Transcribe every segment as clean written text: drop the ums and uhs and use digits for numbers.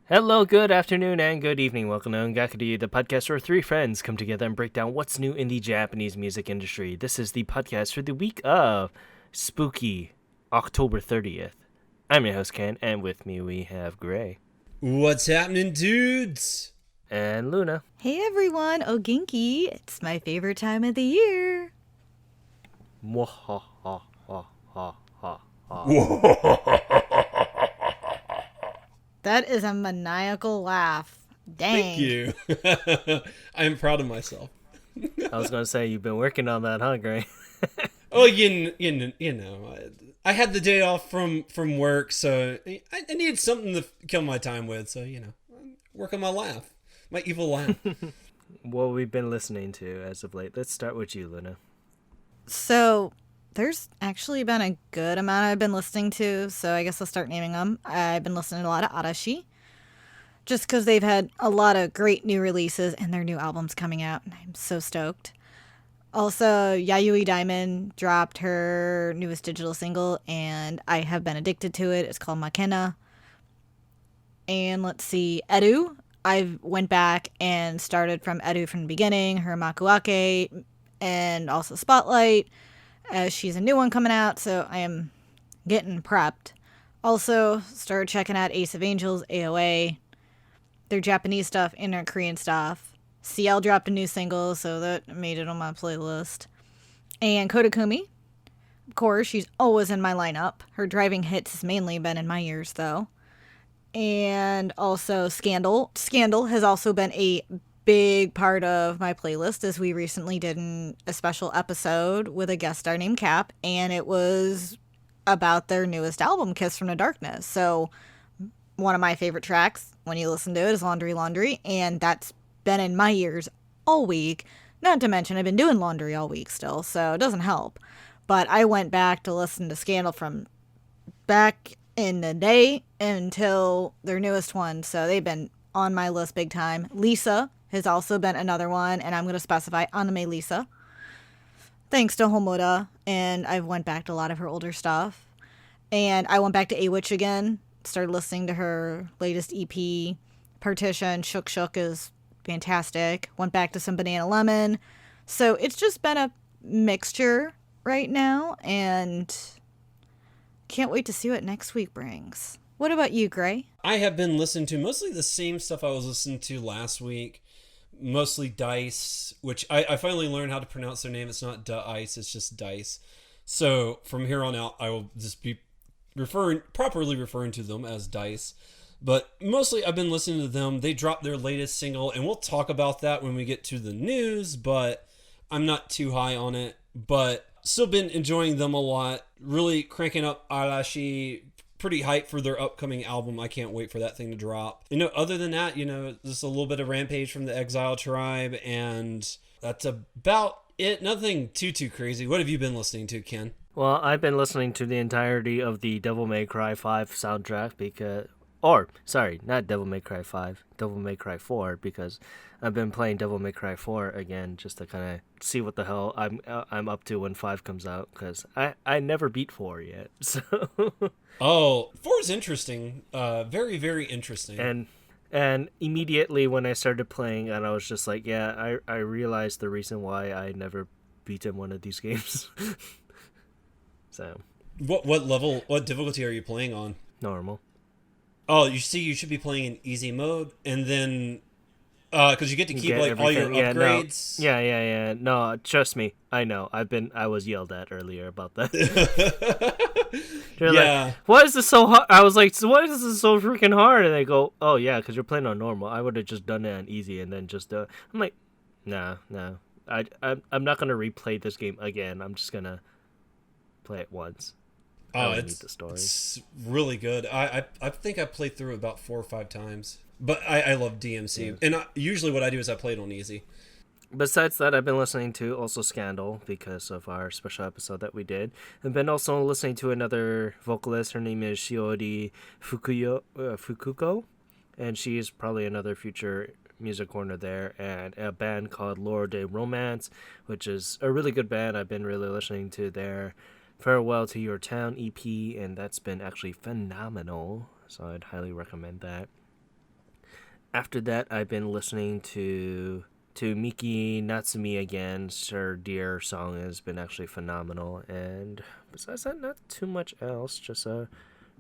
Hello, good afternoon, and good evening. Welcome to Ongakuri, the podcast where three friends come together and break down what's new in the Japanese music industry. This is the podcast for the week of spooky October 30th. I'm your host, Ken, and with me we have Gray What's happening, dudes? and Luna. Hey everyone, Oginki. It's my favorite time of the year. Mwahahahaha. That is a maniacal laugh. Thank Dang. you. I'm proud of myself. I was going to say, you've been working on that, huh, Gray? Oh, I had the day off from work, so I needed something to kill my time with. So work on my laugh, my evil laugh. What we've been listening to as of late. Let's start with you, Luna. So, there's actually been a good amount I've been listening to, so I guess I'll start naming them. I've been listening to a lot of Arashi, just because they've had a lot of great new releases and their new albums coming out, and I'm so stoked. Also, Yayoi Diamond dropped her newest digital single, and I have been addicted to it. It's called Makena. And let's see, Edu. I went back and started from Edu from the beginning, her Makuake, and also Spotlight, as she's a new one coming out, so I am getting prepped. Also, started checking out Ace of Angels, AOA, their Japanese stuff and their Korean stuff. CL dropped a new single, so that made it on my playlist. And Kodakumi, of course, she's always in my lineup. Her driving hits has mainly been in my ears, though. And also Scandal. Scandal has also been a big part of my playlist, as we recently did a special episode with a guest star named Cap, and it was about their newest album, Kiss from the Darkness. So one of my favorite tracks when you listen to it is Laundry Laundry, and that's been in my ears all week. Not to mention I've been doing laundry all week still, so it doesn't help. But I went back to listen to Scandal from back in the day until their newest one, so they've been on my list big time. Lisa has also been another one, and I'm going to specify Anime Lisa. Thanks to Homoda, and I've went back to a lot of her older stuff. And I went back to A-Witch again, started listening to her latest EP, Partition. Shook Shook is fantastic. Went back to some Banana Lemon. So it's just been a mixture right now, and can't wait to see what next week brings. What about you, Gray? I have been listening to mostly the same stuff I was listening to last week. Mostly Dice, which I finally learned how to pronounce their name. It's not Dice, it's just Dice. So from here on out, I will just be properly referring to them as Dice. But mostly I've been listening to them. They dropped their latest single, and we'll talk about that when we get to the news, but I'm not too high on it. But still been enjoying them a lot. Really cranking up Arashi. Pretty hyped for their upcoming album. I can't wait for that thing to drop. Other than that, just a little bit of Rampage from the Exile Tribe, and that's about it. Nothing too crazy. What have you been listening to, Ken? Well, I've been listening to the entirety of the Devil May Cry 5 soundtrack not Devil May Cry 5, Devil May Cry 4, because I've been playing Devil May Cry 4 again just to kind of see what the hell I'm up to when 5 comes out, because I never beat 4 yet, so... Oh, 4 is interesting. Very, very interesting. And immediately when I started playing, and I was just like, yeah, I realized the reason why I never beaten one of these games. So... What difficulty are you playing on? Normal. Oh, you should be playing in easy mode, and then because you get to keep Get like all your everything. upgrades. Yeah. No, trust me. I know. I was yelled at earlier about that. They're Yeah. like, why is this so hard? I was like, so why is this so freaking hard? And they go, oh yeah, because you're playing on normal. I would have just done it on easy and then just I'm like, no. I'm not gonna replay this game again. I'm just gonna play it once. Oh, I need the story. it's really good. I think I played through it about 4 or 5 times. But I love DMC. Yeah. And usually what I do is I play it on easy. Besides that, I've been listening to also Scandal because of our special episode that we did. I've been also listening to another vocalist. Her name is Shiori Fukuko. And she's probably another future music corner there. And a band called Lore de Romance, which is a really good band. I've been really listening to their Farewell to Your Town EP. And that's been actually phenomenal. So I'd highly recommend that. After that, I've been listening to Miki Natsumi again. Her Dear song has been actually phenomenal. And besides that, not too much else. Just a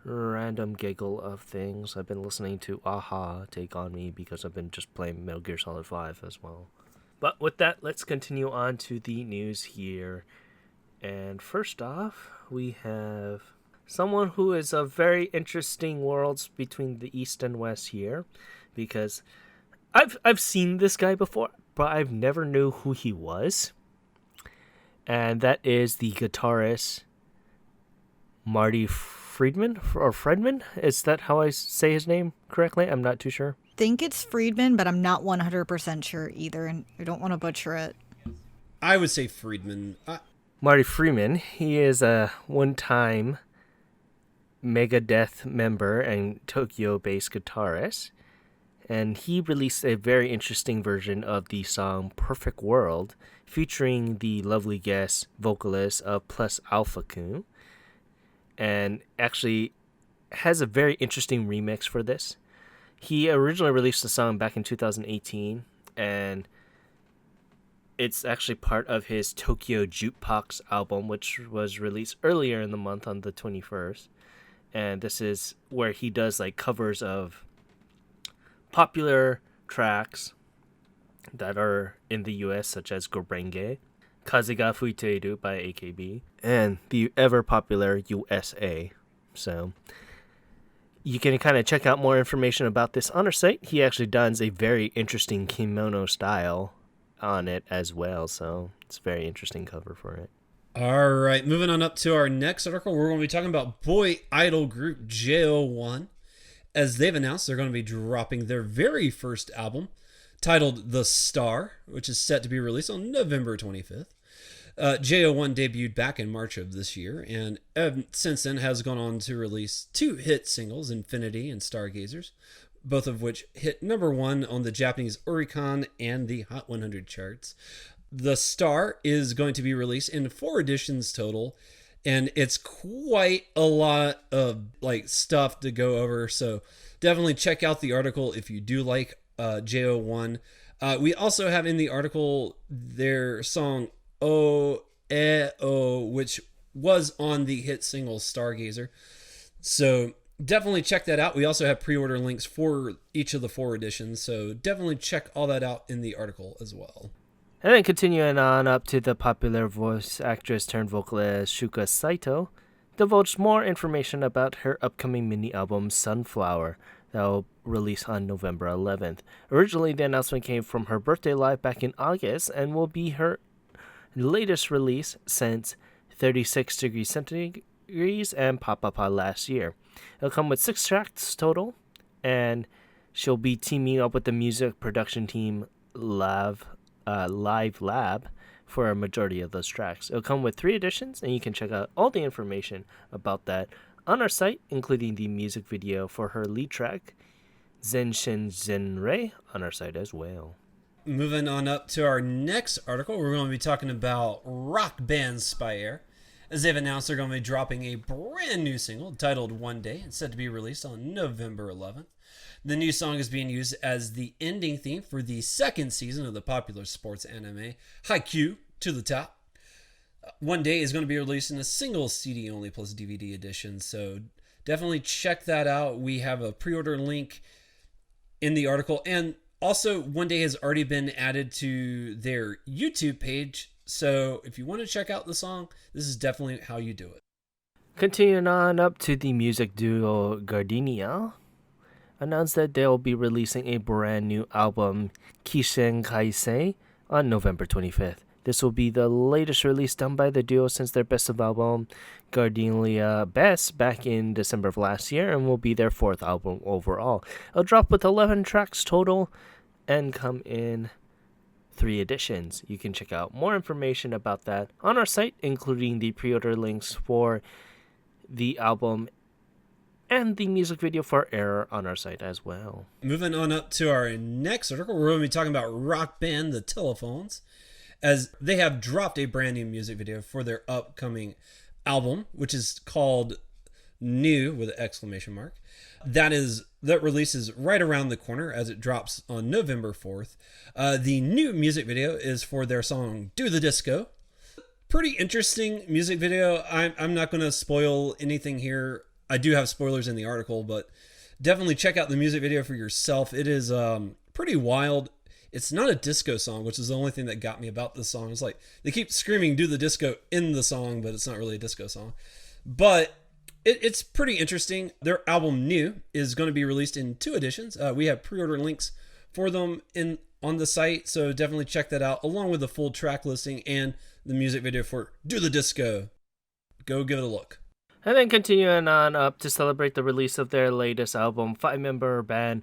random giggle of things. I've been listening to Aha Take On Me because I've been just playing Metal Gear Solid 5 as well. But with that, let's continue on to the news here. And first off, we have someone who is a very interesting worlds between the East and West here, because I've seen this guy before, but I've never knew who he was. And that is the guitarist Marty Friedman, or Fredman? Is that how I say his name correctly? I'm not too sure. Think it's Friedman, but I'm not 100% sure either, and I don't want to butcher it. I would say Friedman. Marty Freeman, he is a one-time Megadeth member and Tokyo-based guitarist, and he released a very interesting version of the song Perfect World, featuring the lovely guest vocalist of Plus Alpha Kun, and actually has a very interesting remix for this. He originally released the song back in 2018, and it's actually part of his Tokyo Jukebox album, which was released earlier in the month on the 21st. And this is where he does like covers of popular tracks that are in the US, such as Gorenge, Kaze ga Fuiteiru by AKB, and the ever popular USA. So you can kind of check out more information about this on our site. He actually does a very interesting kimono style on it as well, so it's a very interesting cover for it. All right, moving on up to our next article, we're going to be talking about boy idol group JO1. As they've announced, they're going to be dropping their very first album, titled The Star, which is set to be released on November 25th. JO1 debuted back in March of this year, and since then has gone on to release 2 hit singles, Infinity and Stargazers, both of which hit number 1 on the Japanese Oricon and the Hot 100 charts. The Star is going to be released in 4 editions total, and it's quite a lot of like stuff to go over, so definitely check out the article if you do like JO1. We also have in the article their song O E O, which was on the hit single Stargazer. So definitely check that out. We also have pre-order links for each of the 4 editions, so definitely check all that out in the article as well. And then continuing on up to the popular voice actress turned vocalist Shuka Saito, divulged more information about her upcoming mini album Sunflower that will release on November 11th. Originally, the announcement came from her birthday live back in August and will be her latest release since 36 degrees centigrade and Papa last year. It'll come with 6 tracks total, and she'll be teaming up with the music production team Live Lab for a majority of those tracks. It'll come with 3 editions, and you can check out all the information about that on our site, including the music video for her lead track, Zenshin Zenrei, on our site as well. Moving on up to our next article, we're going to be talking about rock band Spire. As they've announced, they're going to be dropping a brand new single titled One Day and set to be released on November 11th. The new song is being used as the ending theme for the 2nd season of the popular sports anime Haikyuu to the Top. One Day is going to be released in a single CD only plus DVD edition, so definitely check that out. We have a pre-order link in the article, and also One Day has already been added to their YouTube page, so if you want to check out the song, this is definitely how you do it. Continuing on up to the music duo Gardenia, announced that they'll be releasing a brand new album, Kishen Kaisei, on November 25th. This will be the latest release done by the duo since their best of album, Gardenia Best, back in December of last year, and will be their 4th album overall. It'll drop with 11 tracks total and come in 3 editions. You can check out more information about that on our site, including the pre-order links for the album and the music video for Error on our site as well. Moving on up to our next article, we're going to be talking about rock band The Telephones, as they have dropped a brand new music video for their upcoming album, which is called new with an exclamation mark. That releases right around the corner as it drops on November 4th. The new music video is for their song Do the Disco. Pretty interesting music video. I'm not going to spoil anything here. I do have spoilers in the article, but definitely check out the music video for yourself. It is pretty wild. It's not a disco song, which is the only thing that got me about this song. It's like they keep screaming "Do the disco" in the song, but it's not really a disco song. But it's pretty interesting. Their album New is going to be released in 2 editions. We have pre-order links for them on the site, so definitely check that out, along with the full track listing and the music video for Do the Disco. Go give it a look. And then continuing on up to celebrate the release of their latest album, 5-member band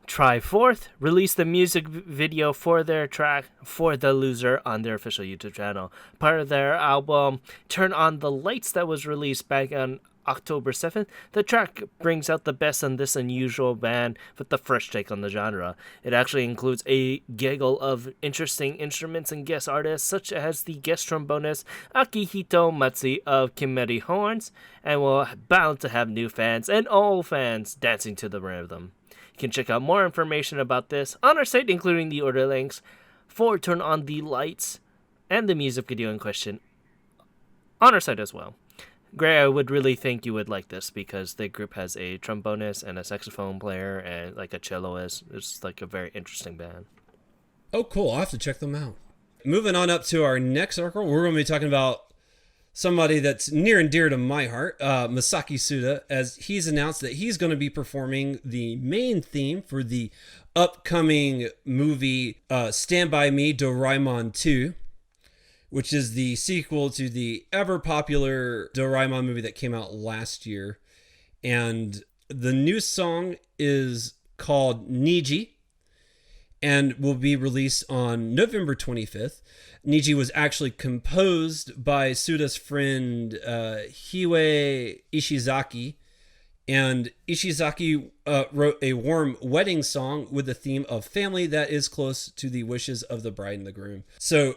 Triforth released the music video for their track For the Loser on their official YouTube channel. Part of their album Turn on the Lights that was released back on October 7th, the track brings out the best in this unusual band with the fresh take on the genre. It actually includes a gaggle of interesting instruments and guest artists, such as the guest trombonist Akihito Matsu of Kimeri Horns, and will bound to have new fans and old fans dancing to the rhythm. You can check out more information about this on our site, including the order links for Turn on the Lights and the music video in question on our site as well. Gray, I would really think you would like this because the group has a trombonist and a saxophone player and like a celloist. It's like a very interesting band. Oh, cool. I'll have to check them out. Moving on up to our next article, we're going to be talking about somebody that's near and dear to my heart, Masaki Suda, as he's announced that he's going to be performing the main theme for the upcoming movie Stand By Me Doraemon 2. Which is the sequel to the ever-popular Doraemon movie that came out last year. And the new song is called Niji and will be released on November 25th. Niji was actually composed by Suda's friend Hiwe Ishizaki. And Ishizaki wrote a warm wedding song with the theme of family that is close to the wishes of the bride and the groom.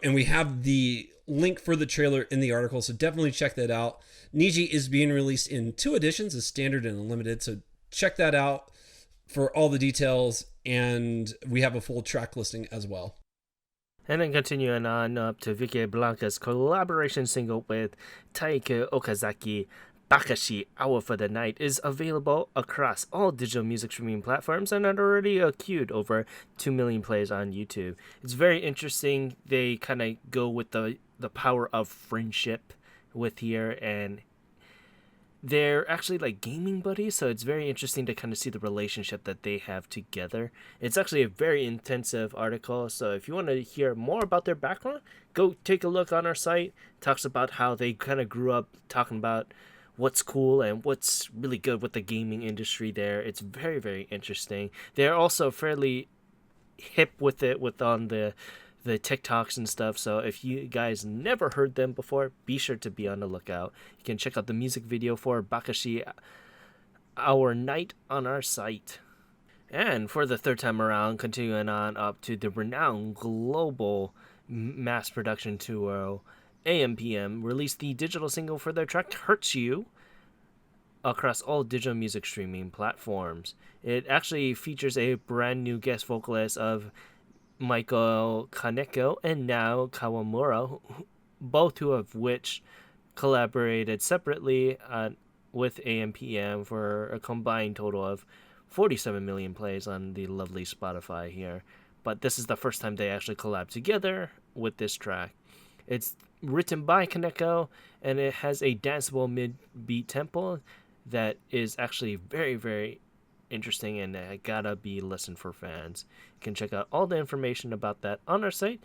And we have the link for the trailer in the article, so definitely check that out. Niji is being released in 2 editions, a standard and unlimited, so check that out for all the details, and we have a full track listing as well. And then continuing on up to Vicky Blanca's collaboration single with Taika Okazaki, Bakashi Hour for the Night is available across all digital music streaming platforms and had already accrued over 2 million plays on YouTube. It's very interesting. They kind of go with the power of friendship with here, and they're actually like gaming buddies, so it's very interesting to kind of see the relationship that they have together. It's actually a very intensive article, so if you want to hear more about their background, go take a look on our site. It talks about how they kind of grew up talking about what's cool and what's really good with the gaming industry there. It's very, very interesting. They're also fairly hip with it on the TikToks and stuff. So if you guys never heard them before, be sure to be on the lookout. You can check out the music video for Bakashi Our Night on our site. And for the 3rd time around, continuing on up to the renowned global mass production duo AMPM released the digital single for their track Hurts You across all digital music streaming platforms. It actually features a brand new guest vocalist of Michael Kaneko and Nao Kawamura, both of which collaborated separately with AMPM for a combined total of 47 million plays on the lovely Spotify here. But this is the first time they actually collab together with this track. It's written by Kaneko, and it has a danceable mid-beat tempo that is actually very, very interesting and gotta be listened for fans. You can check out all the information about that on our site,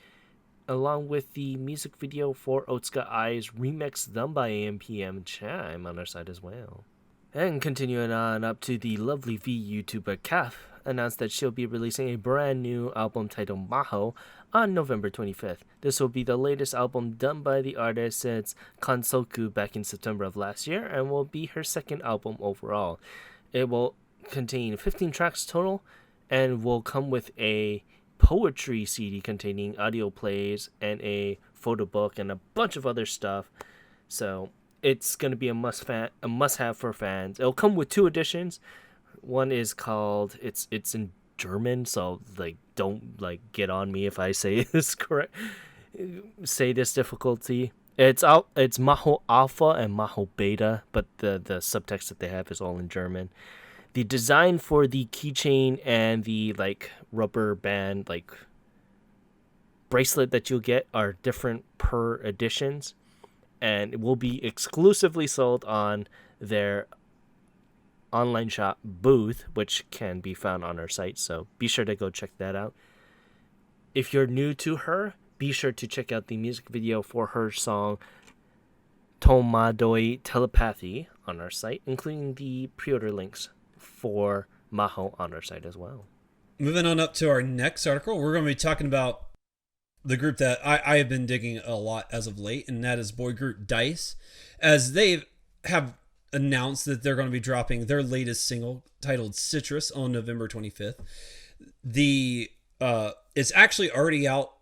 along with the music video for Otsuka Ai's remix done by AMPM Chime on our site as well. And continuing on up to the lovely V YouTuber Kaf announced that she'll be releasing a brand new album titled Maho on November 25th. This will be the latest album done by the artist since Kansoku back in September of last year and will be her 2nd album overall. It will contain 15 tracks total and will come with a poetry CD containing audio plays and a photo book and a bunch of other stuff. So it's gonna be a must have for fans. It'll come with 2 editions. One is called it's in German, so like don't like get on me if I say this correct. Say this difficulty. It's out. It's Maho Alpha and Maho Beta, but the subtext that they have is all in German. The design for the keychain and the like rubber band like bracelet that you'll get are different per editions, and it will be exclusively sold on their online shop booth, which can be found on our site. So be sure to go check that out. If you're new to her, be sure to check out the music video for her song Tomadoi Telepathy on our site, including the pre-order links for Maho on our site as well. Moving on up to our next article, we're going to be talking about the group that I have been digging a lot as of late, and that is boy group Dice, as they have announced that they're going to be dropping their latest single titled Citrus on November 25th. It's actually already out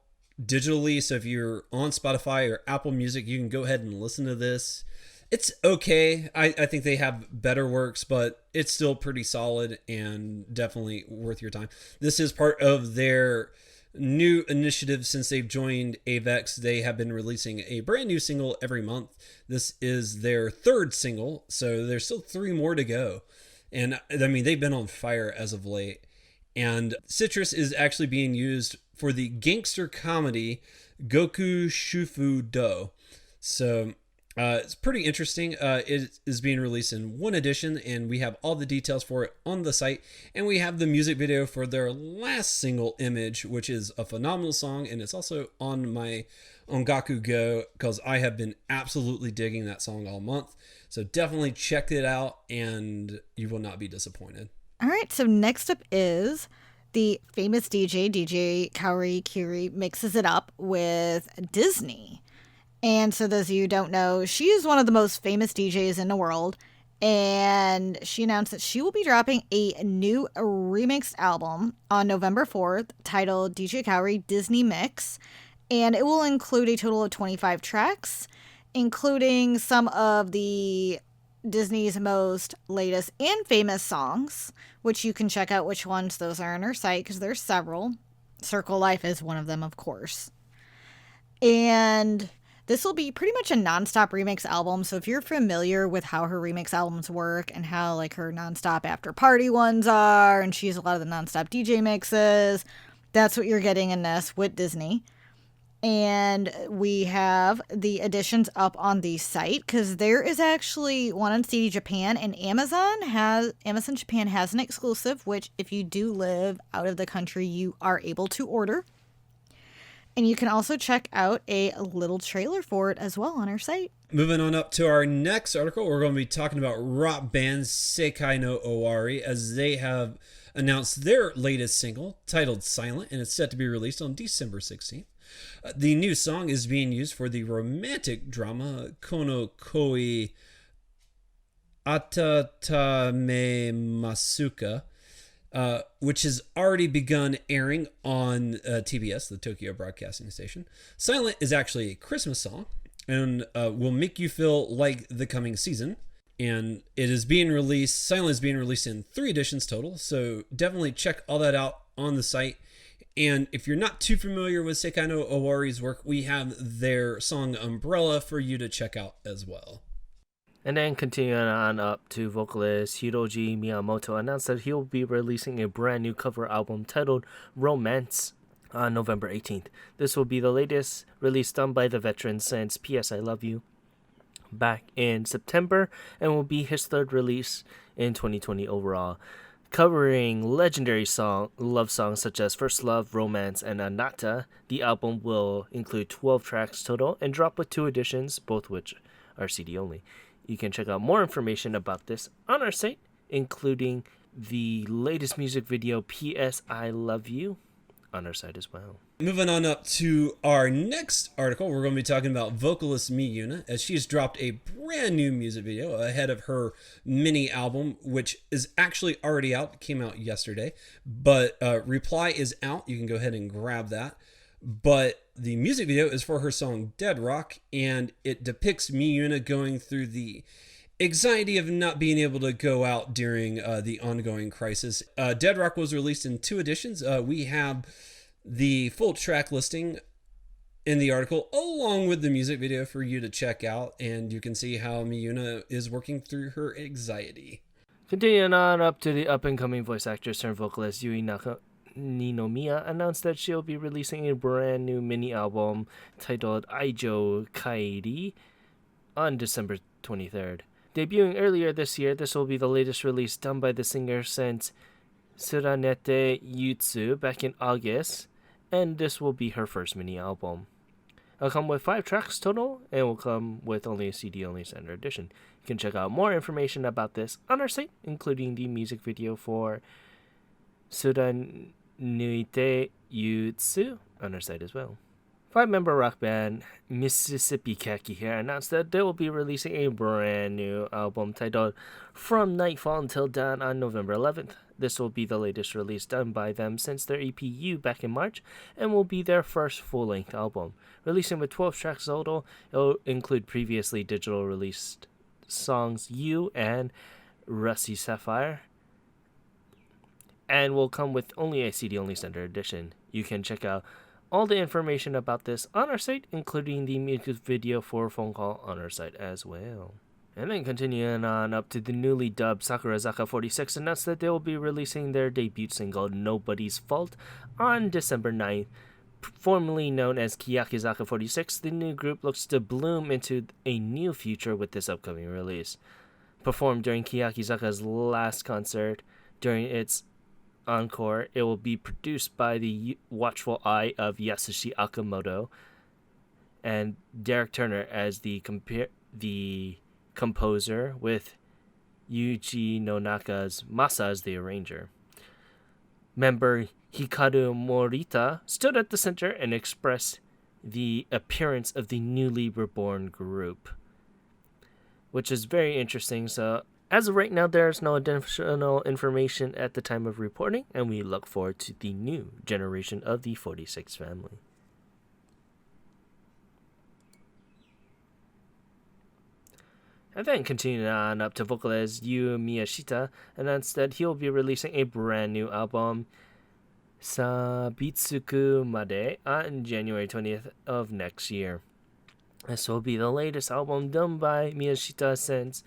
digitally, so if you're on Spotify or Apple Music, you can go ahead and listen to this. It's okay. I think they have better works, but it's still pretty solid and definitely worth your time. This is part of their new initiative since they've joined Avex. They have been releasing a brand new single every month. This is their 3rd single, so there's still 3 more to go. And I mean, they've been on fire as of late. And Citrus is actually being used for the gangster comedy Goku Shufu Do. So it's pretty interesting. It is being released in 1 edition, and we have all the details for it on the site. And we have the music video for their last single, Image, which is a phenomenal song, and it's also on my Ongaku Go, because I have been absolutely digging that song all month. So definitely check it out, and you will not be disappointed. All right, so next up is the famous DJ Kaori Kiri mixes it up with Disney. And so those of you who don't know, she is one of the most famous DJs in the world. And she announced that she will be dropping a new remixed album on November 4th titled DJ Kaori Disney Mix. And it will include a total of 25 tracks, including some of the Disney's most latest and famous songs, which you can check out which ones those are on her site because there's several. Circle Life is one of them, of course. And this will be pretty much a nonstop remix album. So if you're familiar with how her remix albums work and how like her nonstop after party ones are, and she has a lot of the nonstop DJ mixes, that's what you're getting in this with Disney. And we have the editions up on the site because there is actually one on CD Japan, and Amazon Japan has an exclusive, which if you do live out of the country, you are able to order. And you can also check out a little trailer for it as well on our site. Moving on up to our next article, we're going to be talking about rock band Sekai no Owari, as they have announced their latest single titled Silent, and it's set to be released on December 16th. The new song is being used for the romantic drama Kono Koi Atatame Masuka, which has already begun airing on TBS, the Tokyo Broadcasting Station. Silent is actually a Christmas song and will make you feel like the coming season. And it is being released, Silent is being released in 3 editions total, so definitely check all that out on the site. And if you're not too familiar with Sekai no Owari's work, we have their song Umbrella for you to check out as well. And then continuing on up to vocalist Hiroji Miyamoto announced that he'll be releasing a brand new cover album titled Romance on November 18th. This will be the latest release done by the veteran since P.S. I Love You back in September, and will be his 3rd release in 2020 overall. Covering legendary love songs such as First Love, Romance, and Anata, the album will include 12 tracks total and drop with 2 editions, both which are CD only. You can check out more information about this on our site, including the latest music video, P.S. I Love You, on our site as well. Moving on up to our next article, we're going to be talking about vocalist Miyuna, as she's dropped a brand new music video ahead of her mini album, which is actually already out. It came out yesterday, but Reply is out. You can go ahead and grab that. But the music video is for her song Dead Rock, and it depicts Miyuna going through the anxiety of not being able to go out during the ongoing crisis. Dead Rock was released in 2 editions. We have the full track listing in the article, along with the music video for you to check out, and you can see how Miyuna is working through her anxiety. Continuing on up to the up-and-coming voice actress turned vocalist Yui Ninomiya announced that she'll be releasing a brand new mini-album titled Aijo Kairi on December 23rd. Debuting earlier this year, this will be the latest release done by the singer since Suranete Yutsu back in August, and this will be her first mini-album. It'll come with 5 tracks total, and will come with only a CD-only standard edition. You can check out more information about this on our site, including the music video for Suranete Yutsu on our site as well. 5-member rock band Mississippi Khaki Hair announced that they will be releasing a brand new album titled From Nightfall Until Dawn on November 11th. This will be the latest release done by them since their EP U back in March, and will be their first full-length album. Releasing with 12 tracks total, it will include previously digital released songs You and Rusty Sapphire, and will come with only a CD-only standard edition. You can check out all the information about this on our site, including the music video for Phone Call on our site as well. And then continuing on up to the newly dubbed Sakurazaka 46 announced that they will be releasing their debut single Nobody's Fault on December 9th. Formerly known as Kiyakizaka 46, the new group looks to bloom into a new future with this upcoming release. Performed during Kiyakizaka's last concert during its encore, it will be produced by the watchful eye of Yasushi Akamoto and Derek Turner as the composer, with Yuji Nonaka's Masa as the arranger. Member Hikaru Morita stood at the center and expressed the appearance of the newly reborn group, which is very interesting. So as of right now, there's no additional information at the time of reporting, and we look forward to the new generation of the 46 family. And then continuing on up to vocalist Yu Miyashita announced that he'll be releasing a brand new album, Sabitsuku Made, on January 20th of next year. This will be the latest album done by Miyashita since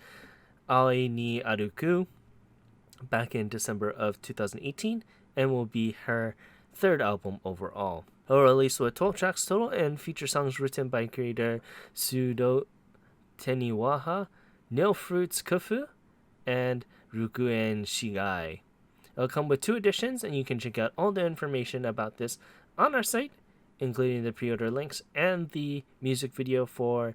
Aoi ni Aruku back in December of 2018, and will be her 3rd album overall. It will release with 12 tracks total and feature songs written by creator Sudo Teniwaha, No Fruits Kufu, and Rukuen Shigai. It'll come with 2 editions, and you can check out all the information about this on our site, including the pre-order links and the music video for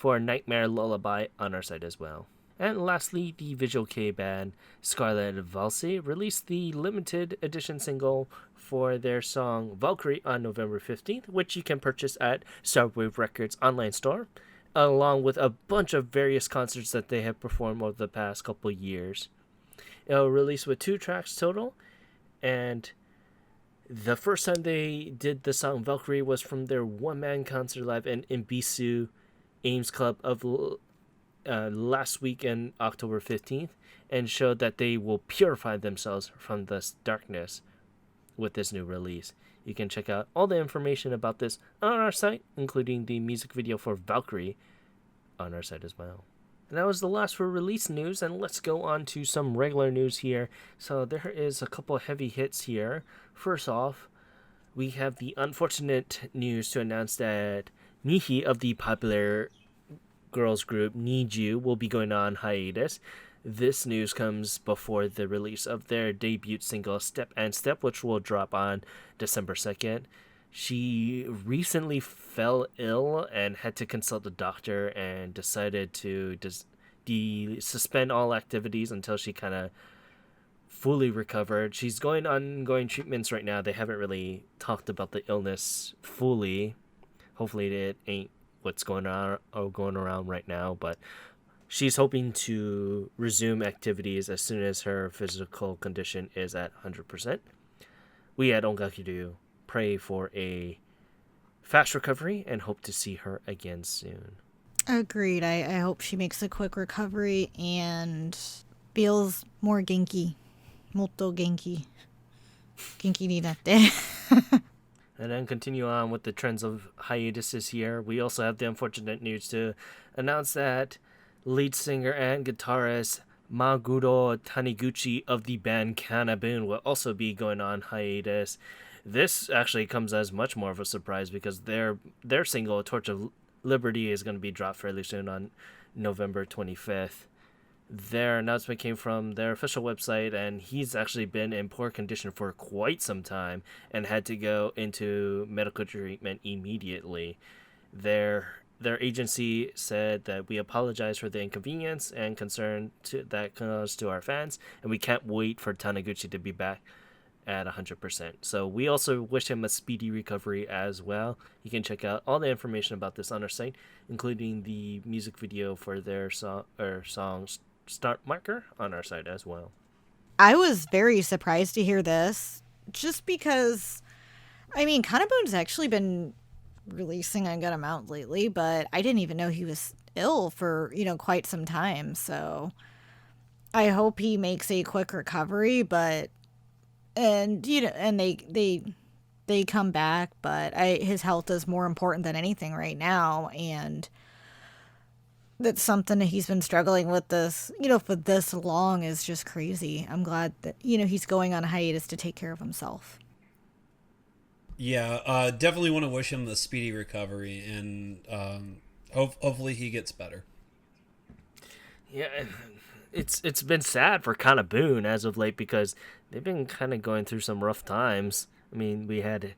Nightmare Lullaby on our site as well. And lastly, the visual K band Scarlet Valse released the limited edition single for their song Valkyrie on November 15th, which you can purchase at Starwave Records online store, along with a bunch of various concerts that they have performed over the past couple years. It'll release with 2 tracks total, and the first time they did the song Valkyrie was from their one-man concert live in Imbisu Ames Club of last weekend, October 15th, and showed that they will purify themselves from this darkness with this new release. You can check out all the information about this on our site, including the music video for Valkyrie on our site as well. And that was the last for release news, and let's go on to some regular news here. So there is a couple of heavy hits here. First off, we have the unfortunate news to announce that Mihi of the popular girls group Niju will be going on hiatus. This news comes before the release of their debut single Step and Step, which will drop on December 2nd. She recently fell ill and had to consult a doctor and decided to suspend all activities until she kind of fully recovered. She's going ongoing treatments right now. They haven't really talked about the illness fully. Hopefully it ain't what's going on or going around right now, but she's hoping to resume activities as soon as her physical condition is at 100%. We at Ongakiru pray for a fast recovery and hope to see her again soon. Agreed. I hope she makes a quick recovery and feels more genki. Molto genki. Genki ni natte. And then continue on with the trends of hiatuses here. We also have the unfortunate news to announce that lead singer and guitarist Maguro Taniguchi of the band Kanabun will also be going on hiatus. This actually comes as much more of a surprise because their single Torch of Liberty is going to be dropped fairly soon on November 25th. Their announcement came from their official website, and he's actually been in poor condition for quite some time and had to go into medical treatment immediately. Their agency said that we apologize for the inconvenience and concern that caused to our fans, and we can't wait for Taniguchi to be back at 100%. So we also wish him a speedy recovery as well. You can check out all the information about this on our site, including the music video for their songs Start Marker on our site as well. I was very surprised to hear this, just because, I mean, Kanabun's actually been releasing a good amount lately, but I didn't even know he was ill for, quite some time. So I hope he makes a quick recovery, and they come back, but his health is more important than anything right now, and that's something that he's been struggling with this, for this long is just crazy. I'm glad that, he's going on a hiatus to take care of himself. Yeah, definitely want to wish him a speedy recovery, and hopefully he gets better. Yeah, it's been sad for Kanabun as of late because they've been kind of going through some rough times. I mean, we had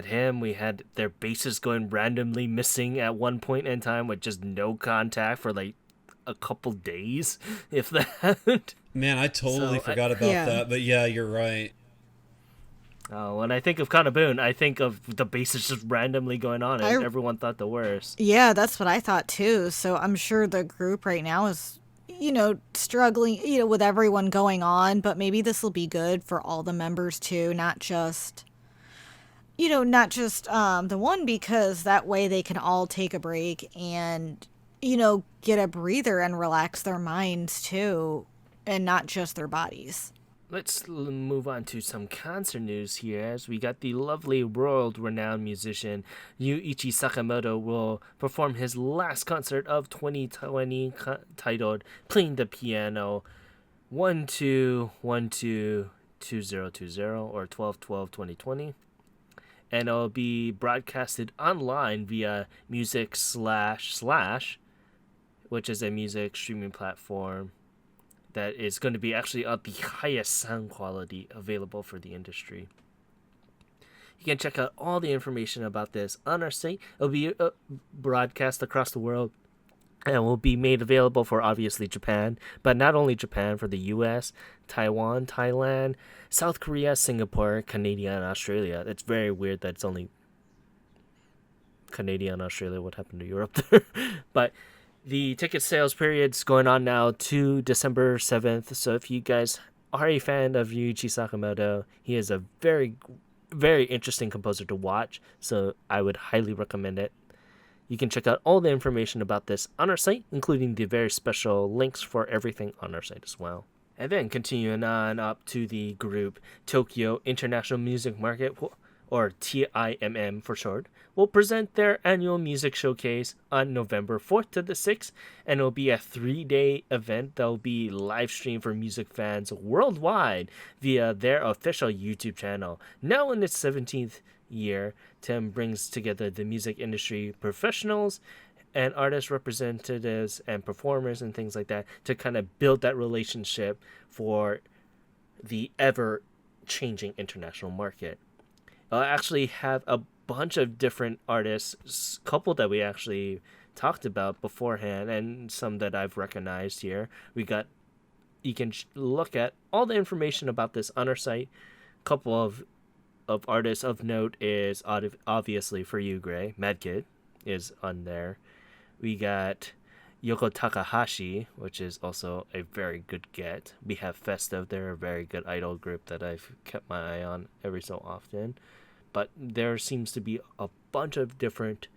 him, we had their bassist going randomly missing at one point in time with just no contact for like a couple days, if that. Man, I totally forgot about that, but yeah, you're right. When I think of Kanabun, I think of the bassist just randomly going on, and everyone thought the worst. Yeah, that's what I thought too. So I'm sure the group right now is, struggling, with everyone going on, but maybe this will be good for all the members too, not just the one, because that way they can all take a break and, get a breather and relax their minds too, and not just their bodies. Let's move on to some concert news here, as we got the lovely world-renowned musician Yuichi Sakamoto will perform his last concert of 2020 titled Playing the Piano 12-12-2020 or 12-12-2020. And it'll be broadcasted online via Music // which is a music streaming platform that is going to be actually of the highest sound quality available for the industry. You can check out all the information about this on our site. It'll be broadcast across the world and will be made available for obviously Japan, but not only Japan, for the US, Taiwan, Thailand, South Korea, Singapore, Canada, and Australia. It's very weird that it's only Canada and Australia. What happened to Europe there? But the ticket sales period's going on now to December 7th. So if you guys are a fan of Yuichi Sakamoto, he is a very, very interesting composer to watch. So I would highly recommend it. You can check out all the information about this on our site, including the very special links for everything on our site as well. And then continuing on up to the group Tokyo International Music Market, or TIMM for short, will present their annual music showcase on November 4th to the 6th, and it'll be a 3-day event that will be live streamed for music fans worldwide via their official YouTube channel. Now in its 17th year, TIM brings together the music industry professionals and artist representatives and performers and things like that to kind of build that relationship for the ever-changing international market. I'll actually have a bunch of different artists, couple that we actually talked about beforehand, and some that I've recognized here. You can look at all the information about this on our site. A couple of artists of note is obviously for you, Gray. Mad Kid is on there. We got Yoko Takahashi, which is also a very good get. We have Festo, they're a very good idol group that I've kept my eye on every so often. but there seems to be a bunch of different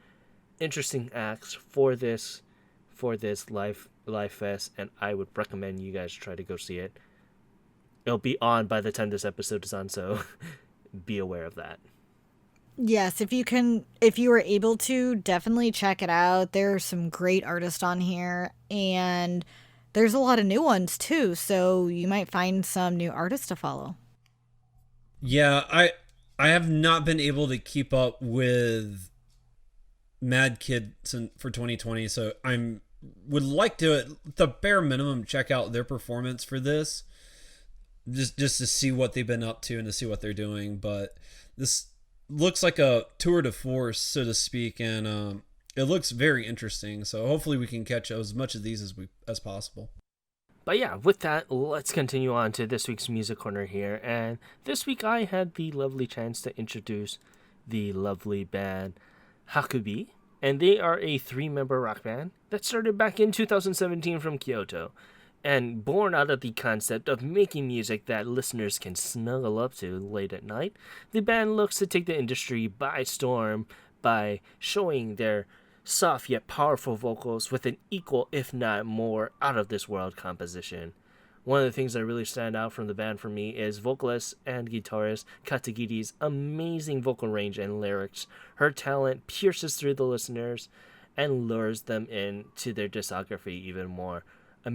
interesting acts for this live fest, and I would recommend you guys try to go see it. It'll be on by the time this episode is on, so be aware of that. Yes, if you were able to, definitely check it out. There are some great artists on here, and there's a lot of new ones too, so you might find some new artists to follow. Yeah, I have not been able to keep up with Mad Kid for 2020, so would like to, at the bare minimum, check out their performance for this, just to see what they've been up to and to see what they're doing. But this looks like a tour de force, so to speak, and it looks very interesting. So hopefully we can catch as much of these as possible. But yeah, with that, let's continue on to this week's music corner here. And this week I had the lovely chance to introduce the lovely band Hakubi. And they are a 3-member rock band that started back in 2017 from Kyoto. And born out of the concept of making music that listeners can snuggle up to late at night, the band looks to take the industry by storm by showing their soft yet powerful vocals with an equal, if not more, out-of-this-world composition. One of the things that really stand out from the band for me is vocalist and guitarist Katagiri's amazing vocal range and lyrics. Her talent pierces through the listeners and lures them into their discography even more. A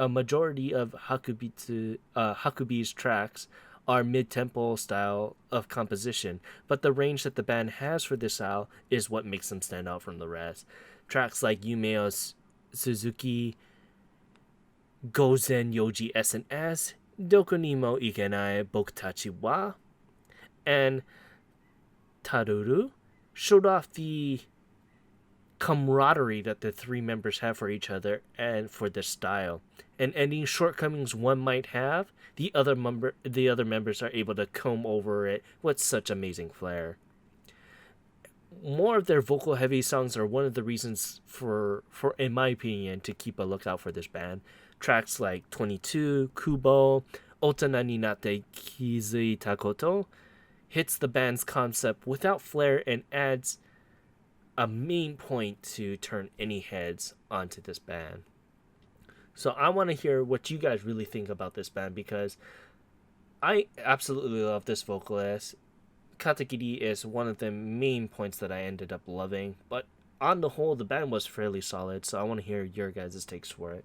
majority of Hakubi's tracks are mid-tempo style of composition, but the range that the band has for this style is what makes them stand out from the rest. Tracks like Yumeo Suzuki, Gozen Yoji S&S, Doko ni mo ikenai Bokutachi wa, and Taruru showed off the camaraderie that the 3 members have for each other and for this style. And any shortcomings one might have, the other members are able to comb over it with such amazing flair. More of their vocal heavy songs are one of the reasons for in my opinion, to keep a lookout for this band. Tracks like 22, Kubo, Otana ni natte kizuita koto hits the band's concept without flair and adds a main point to turn any heads onto this band. So I want to hear what you guys really think about this band, because I absolutely love this vocalist. Katagiri is one of the main points that I ended up loving, but on the whole, the band was fairly solid, so I want to hear your guys' takes for it.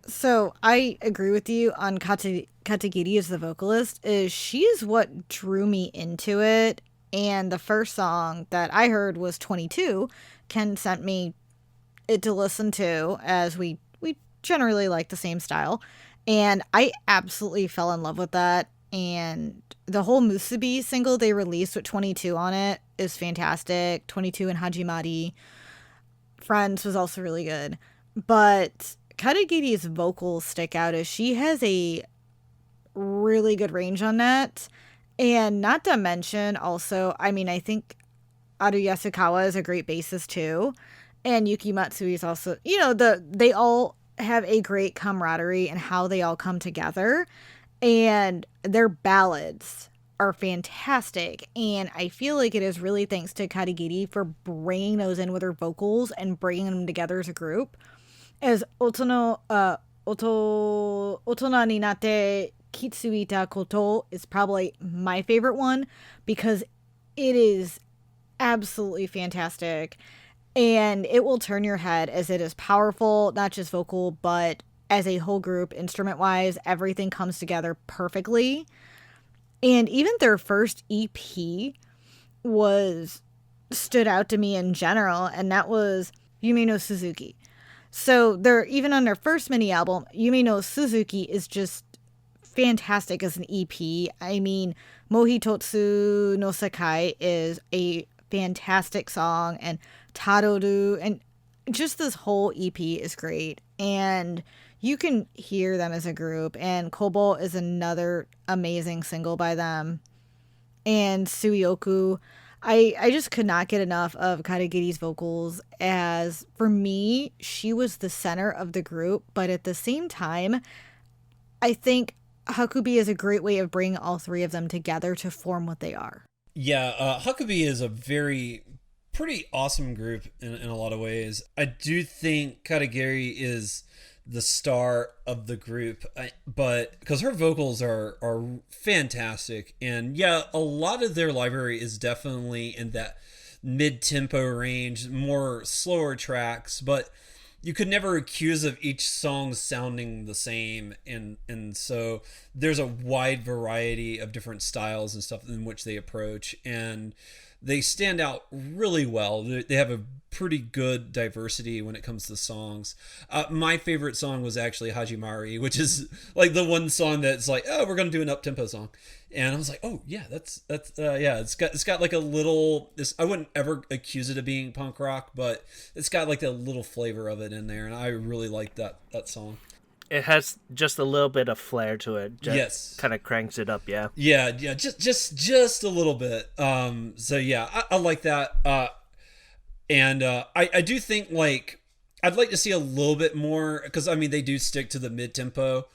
So I agree with you on Katagiri as the vocalist. She is what drew me into it. And the first song that I heard was 22. Ken sent me it to listen to, as we generally like the same style. And I absolutely fell in love with that. And the whole Musubi single they released with 22 on it is fantastic. 22 and Hajimari. Friends was also really good. But Katagiri's vocals stick out, as she has a really good range on that. And not to mention also, I mean, I think Aru Yasukawa is a great bassist too. And Yuki Matsui is also, they all have a great camaraderie and how they all come together. And their ballads are fantastic. And I feel like it is really thanks to Katagiri for bringing those in with her vocals and bringing them together as a group. As Otona ni natte Kitsuita Koto is probably my favorite one, because it is absolutely fantastic and it will turn your head, as it is powerful, not just vocal, but as a whole group, instrument wise, everything comes together perfectly. And even their first EP stood out to me in general, and that was Yume no Suzuki. So they're even on their first mini album, Yume no Suzuki is just fantastic as an EP. I mean, Mohitotsu no Sakai is a fantastic song, and Taroru, and just this whole EP is great. And you can hear them as a group, and Kobo is another amazing single by them. And Suioku, I just could not get enough of Katagiri's vocals, as for me, she was the center of the group, but at the same time, I think Hakubi is a great way of bringing all 3 of them together to form what they are. Yeah, Hakubi is a pretty awesome group in a lot of ways. I do think Katagiri is the star of the group, but because her vocals are fantastic, and yeah, a lot of their library is definitely in that mid tempo range, more slower tracks, but you could never accuse of each song sounding the same, and so there's a wide variety of different styles and stuff in which they approach, and they stand out really well. They have a pretty good diversity when it comes to songs. My favorite song was actually Hajimari, which is like the one song that's like, oh, we're gonna do an up tempo song, and I was like, oh yeah, that's yeah, it's got like a little. This I wouldn't ever accuse it of being punk rock, but it's got like a little flavor of it in there, and I really like that song. It has just a little bit of flair to it. Just Yes. kind of cranks it up, yeah. Yeah, just a little bit. So yeah, I like that. And I do think like I'd like to see a little bit more because I mean they do stick to the mid tempo,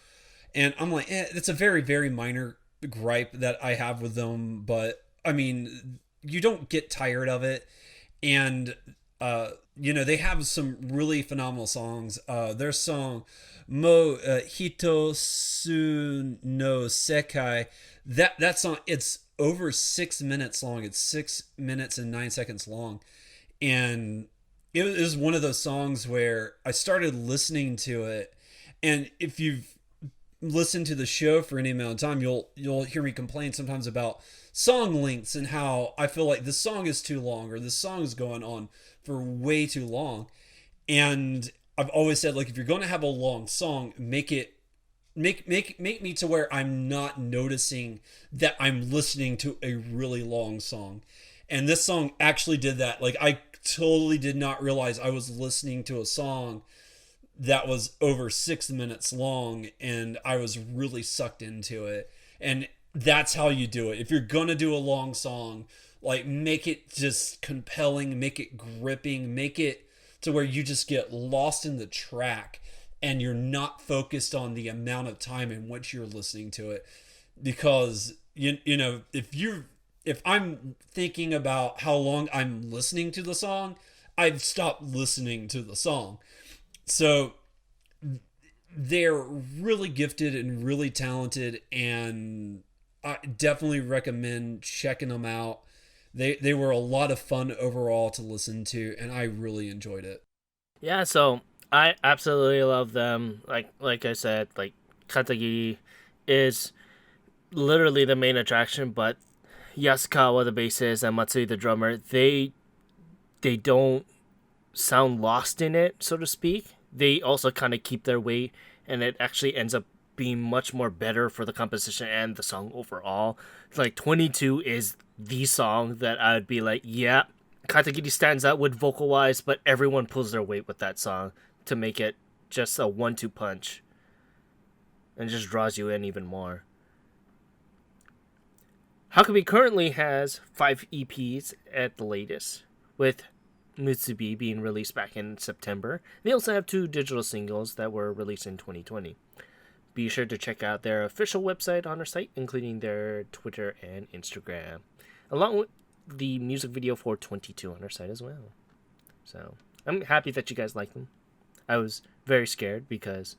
and I'm like, it's a very minor gripe that I have with them, but I mean you don't get tired of it, and they have some really phenomenal songs. Their song Mo Hitosu no Sekai, that song, it's over 6 minutes long. It's 6 minutes and 9 seconds long, and it was one of those songs where I started listening to it, and if you've listened to the show for any amount of time, you'll hear me complain sometimes about song lengths and how I feel like this song is too long or this song is going on for way too long. And I've always said, like, if you're going to have a long song, make me to where I'm not noticing that I'm listening to a really long song. And this song actually did that. Like, I totally did not realize I was listening to a song that was over 6 minutes long, and I was really sucked into it. And that's how you do it. If you're going to do a long song, like, make it just compelling, make it gripping, make it to where you just get lost in the track and you're not focused on the amount of time in which you're listening to it. Because you know, if I'm thinking about how long I'm listening to the song, I've stopped listening to the song. So they're really gifted and really talented, and I definitely recommend checking them out. They were a lot of fun overall to listen to, and I really enjoyed it. Yeah, so I absolutely love them. Like I said, like Katagiri is literally the main attraction, but Yasukawa, the bassist, and Matsui, the drummer, they don't sound lost in it, so to speak. They also kind of keep their weight, and it actually ends up being much more better for the composition and the song overall. Like 22 is the song that I would be like, yeah, Katagiri stands out with vocal wise, but everyone pulls their weight with that song to make it just a 1-2 punch and just draws you in even more. Hakubi currently has 5 EPs at the latest, with Mutsubi being released back in September. They also have 2 digital singles that were released in 2020. Be sure to check out their official website on their site, including their Twitter and Instagram, along with the music video for 22 on their site as well. So I'm happy that you guys like them. I was very scared because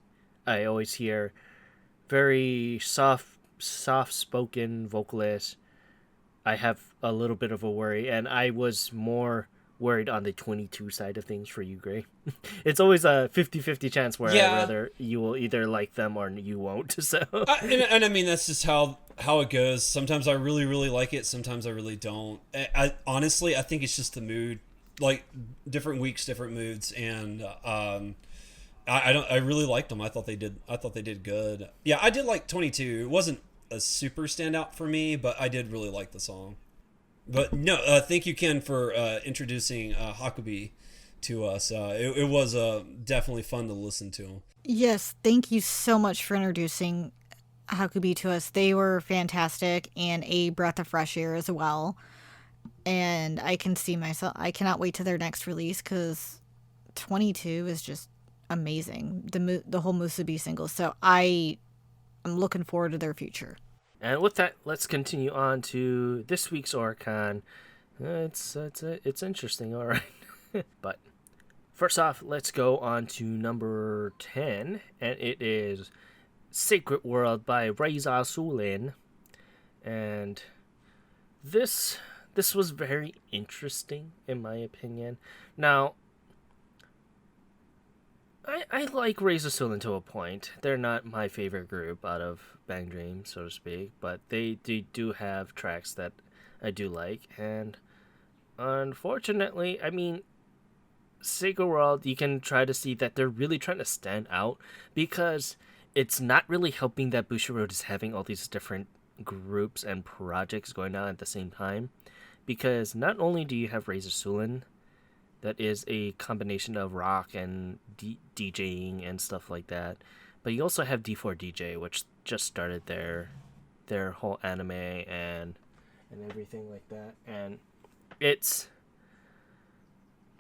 I always hear very soft-spoken vocalists. I have a little bit of a worry, and I was more worried on the 22 side of things for you, Gray. It's always a 50-50 chance where Yeah. rather you will either like them or you won't. So And I mean, that's just how it goes. Sometimes I really like it. Sometimes I really don't. Honestly, I think it's just the mood. Like, different weeks, different moods, and I really liked them. I thought they did good. Yeah, I did like 22. It wasn't a super standout for me, but I did really like the song. But no, thank you, Ken, for introducing Hakubi to us. It was definitely fun to listen to. Yes, thank you so much for introducing Hakubi to us. They were fantastic and a breath of fresh air as well. And I cannot wait to their next release because 22 is just amazing. The whole Musubi single. So I'm looking forward to their future. And with that, let's continue on to this week's Oricon. It's interesting, all right. But first off, let's go on to number 10, and it is Sacred World by Reza Sulin. And this was very interesting in my opinion. Now, I like Reza Sulin to a point. They're not my favorite group out of Bang Dream, so to speak, but they do have tracks that I do like, and unfortunately, I mean, Sacred World, you can try to see that they're really trying to stand out because it's not really helping that Bushiroad is having all these different groups and projects going on at the same time. Because not only do you have Razor Sulin, that is a combination of rock and DJing and stuff like that, but you also have D4DJ, which just started their whole anime and everything like that, and it's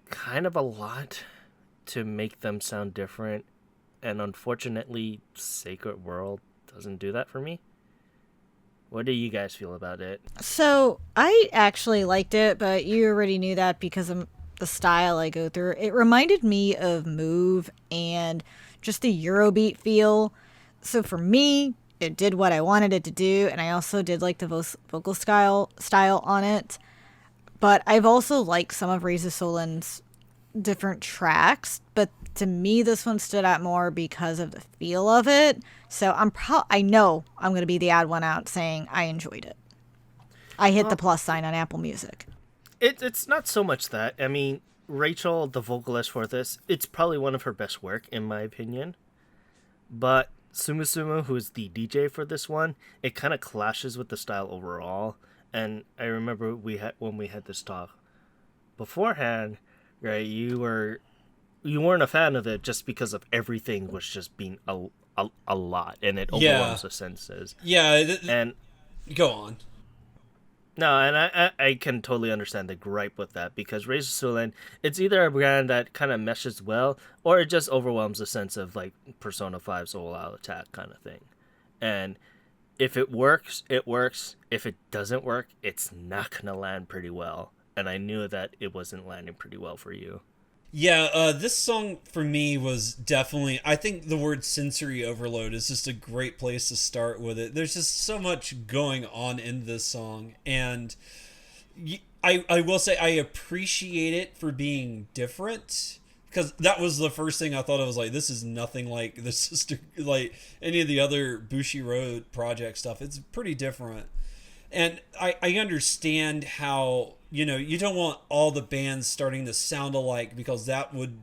kind of a lot to make them sound different, and unfortunately, Sacred World doesn't do that for me. What do you guys feel about it? So I actually liked it, but you already knew that because of the style I go through. It reminded me of Move and just the Eurobeat feel. So for me, it did what I wanted it to do, and I also did like the vocal style on it. But I've also liked some of Reza Solin's different tracks, but to me this one stood out more because of the feel of it. So I know I'm going to be the odd one out saying I enjoyed it. I hit the plus sign on Apple Music. It's not so much that. I mean, Rachel, the vocalist for this, it's probably one of her best work in my opinion. But Sumu, who is the DJ for this one, it kind of clashes with the style overall. And I remember when we had this talk beforehand, right? You weren't a fan of it just because of everything was just being a lot, and it overwhelms the senses. Yeah, and go on. No, and I can totally understand the gripe with that because Razor Sulin, it's either a brand that kind of meshes well, or it just overwhelms the sense of like Persona 5's All Out Attack kind of thing. And if it works, it works. If it doesn't work, it's not gonna land pretty well. And I knew that it wasn't landing pretty well for you. Yeah, this song for me was definitely, I think the word sensory overload is just a great place to start with it. There's just so much going on in this song, and I will say I appreciate it for being different, because that was the first thing I thought. I was like, this is nothing like the sister, like any of the other Bushiroad project stuff. It's pretty different. And I understand how, you don't want all the bands starting to sound alike, because that would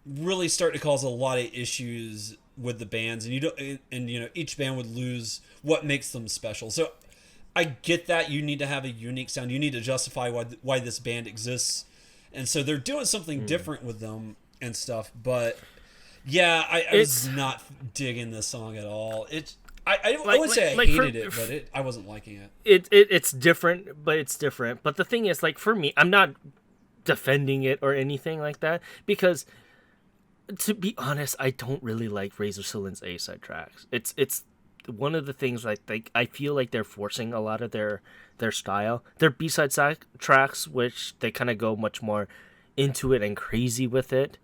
really start to cause a lot of issues with the bands, and each band would lose what makes them special. So I get that you need to have a unique sound. You need to justify why this band exists. And so they're doing something different with them and stuff. But yeah, I was not digging this song at all. I wouldn't say I hated it, but I wasn't liking it. It's different, but it's different. But the thing is, like, for me, I'm not defending it or anything like that, because to be honest, I don't really like Razor Sulin's A-side tracks. It's one of the things I feel like they're forcing a lot of their style. Their B-side tracks, which they kind of go much more into it and crazy with it,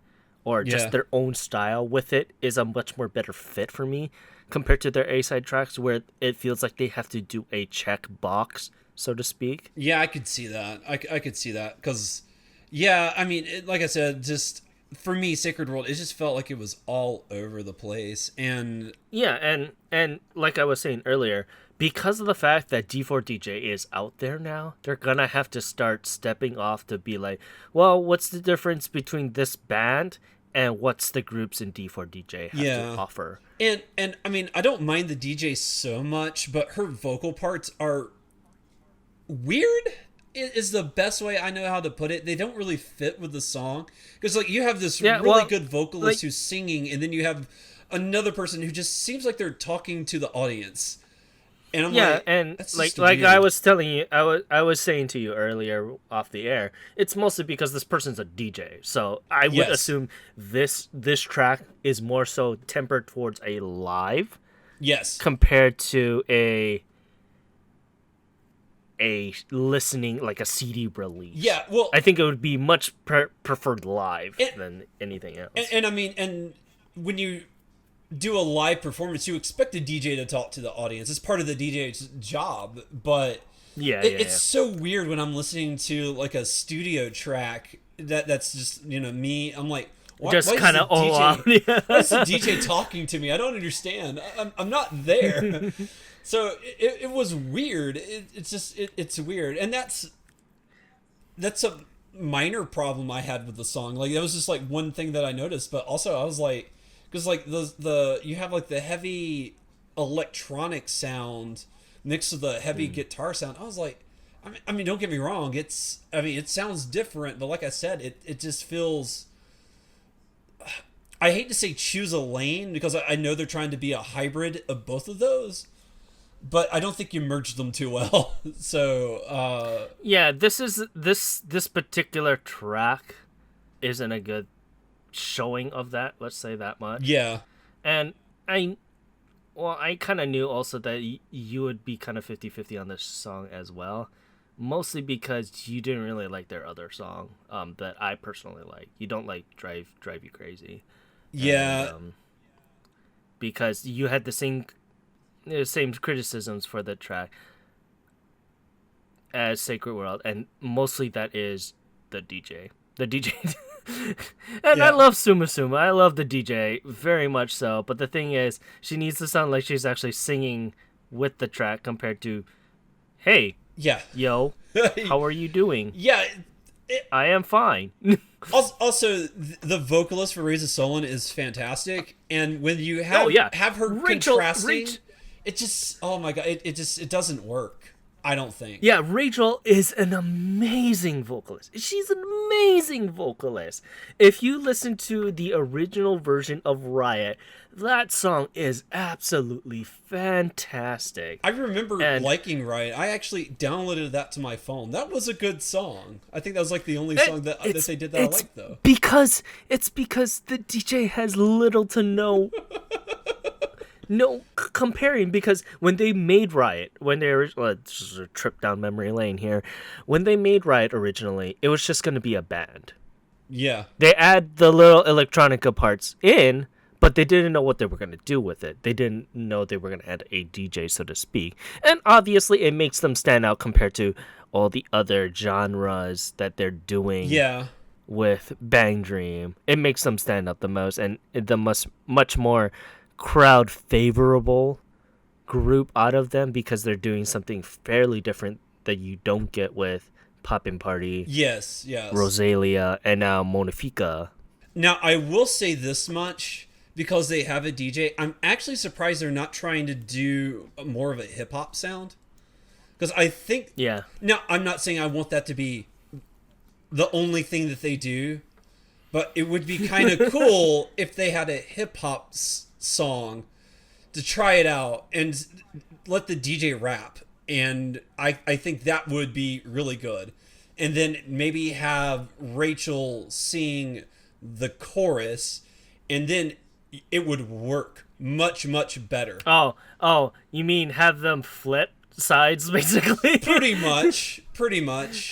or just their own style with it, is a much more better fit for me compared to their A-side tracks, where it feels like they have to do a check box, so to speak. Yeah, I could see that. I could see that, because, yeah, I mean, like I said, just for me, Sacred World, it just felt like it was all over the place. And yeah, and like I was saying earlier, because of the fact that D4DJ is out there now, they're gonna have to start stepping off to be like, well, what's the difference between this band and what's the groups in D4DJ have to offer? And I mean, I don't mind the DJ so much, but her vocal parts are weird, is the best way I know how to put it. They don't really fit with the song, because like you have this really good vocalist who's singing, and then you have another person who just seems like they're talking to the audience. And I'm and like I was telling you, I was saying to you earlier off the air, it's mostly because this person's a DJ. So I would assume this track is more so tempered towards a live Yes. compared to a listening like a CD release. Yeah, well, I think it would be much preferred live and, than anything else. and I mean, and when you do a live performance, you expect the DJ to talk to the audience. It's part of the DJ's job, but it's so weird when I'm listening to like a studio track that's just me. I'm like, just kind of all out. Why is the DJ talking to me? I don't understand. I'm not there. So it was weird. It's weird, and that's a minor problem I had with the song. Like that was just like one thing that I noticed, but also I was like, because like the you have like the heavy electronic sound mixed with the heavy guitar sound. I was like, I mean, don't get me wrong. It sounds different, but like I said, it just feels. I hate to say choose a lane because I know they're trying to be a hybrid of both of those, but I don't think you merged them too well. So yeah, this particular track isn't a good showing of that. Let's say that much. Yeah, and I kind of knew also that you would be kind of 50-50 on this song as well, mostly because you didn't really like their other song that I personally like. You don't like Drive You Crazy. Yeah. And, because you had the same criticisms for the track as Sacred World, and mostly that is the DJ. The DJ. And I love Suma Suma. I love the DJ very much so, but the thing is, she needs to sound like she's actually singing with the track compared to, hey, yo, how are you doing? Yeah. I am fine. Also, the vocalist for Reza Solon is fantastic, and when you have her contrasting, it just oh my god, it doesn't work. I don't think. Yeah, Rachel is an amazing vocalist. She's an amazing vocalist. If you listen to the original version of Riot, that song is absolutely fantastic. I remember liking Riot. I actually downloaded that to my phone. That was a good song. I think that was like the only song that they did that I liked, though. Because the DJ has little to no comparing, because when they made Riot, this is a trip down memory lane here. When they made Riot originally, it was just going to be a band. Yeah. They add the little electronica parts in, but they didn't know what they were going to do with it. They didn't know they were going to add a DJ, so to speak. And obviously, it makes them stand out compared to all the other genres that they're doing. Yeah. With Bang Dream, it makes them stand out the most, and the much more crowd favorable group out of them, because they're doing something fairly different that you don't get with Poppin' Party. Yes. Rosalia, and now Monifica. Now, I will say this much, because they have a DJ, I'm actually surprised they're not trying to do more of a hip-hop sound. Because I think... Yeah. Now, I'm not saying I want that to be the only thing that they do, but it would be kind of cool if they had a hip-hop song to try it out and let the DJ rap. And I think that would be really good. And then maybe have Rachel sing the chorus, and then it would work much, much better. Oh, you mean have them flip sides, basically? Pretty much.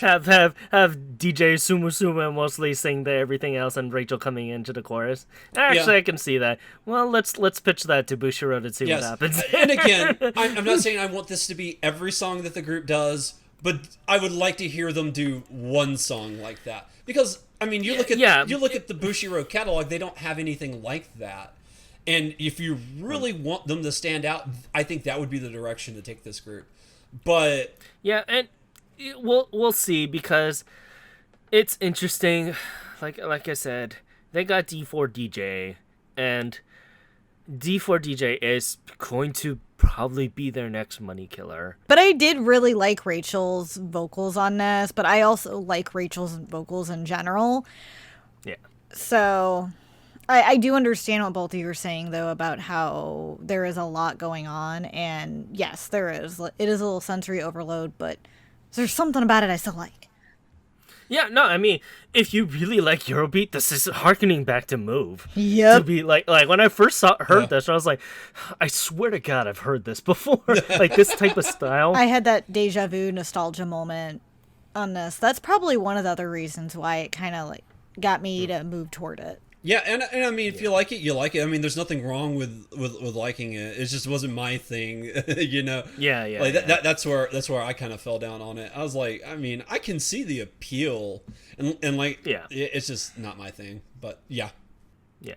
Have DJ Sumu Sumu mostly sing everything else, and Rachel coming into the chorus. Actually, I can see that. Well, let's pitch that to Bushiroad and see what happens. And again, I'm not saying I want this to be every song that the group does, but I would like to hear them do one song like that. Because I mean, you look at the Bushiroad catalog; they don't have anything like that. And if you really want them to stand out, I think that would be the direction to take this group. But yeah, and we'll see, because it's interesting. Like I said, they got D4DJ, and D4DJ is going to probably be their next money killer. But I did really like Rachel's vocals on this, but I also like Rachel's vocals in general. Yeah. So I do understand what both of you are saying, though, about how there is a lot going on. And yes, there is. It is a little sensory overload, but there's something about it I still like. Yeah, no, I mean, if you really like Eurobeat, this is harkening back to Move. To Yep. be like when I first heard Yeah. this, I was like, I swear to God, I've heard this before. Like this type of style. I had that deja vu nostalgia moment on this. That's probably one of the other reasons why it kind of like got me to move toward it. Yeah, and I mean, if you like it, you like it. I mean, there's nothing wrong with liking it. It just wasn't my thing, you know. Yeah, yeah, Like yeah. that's where I kind of fell down on it. I was like, I mean, I can see the appeal, and like, Yeah. it's just not my thing. But yeah, Yeah.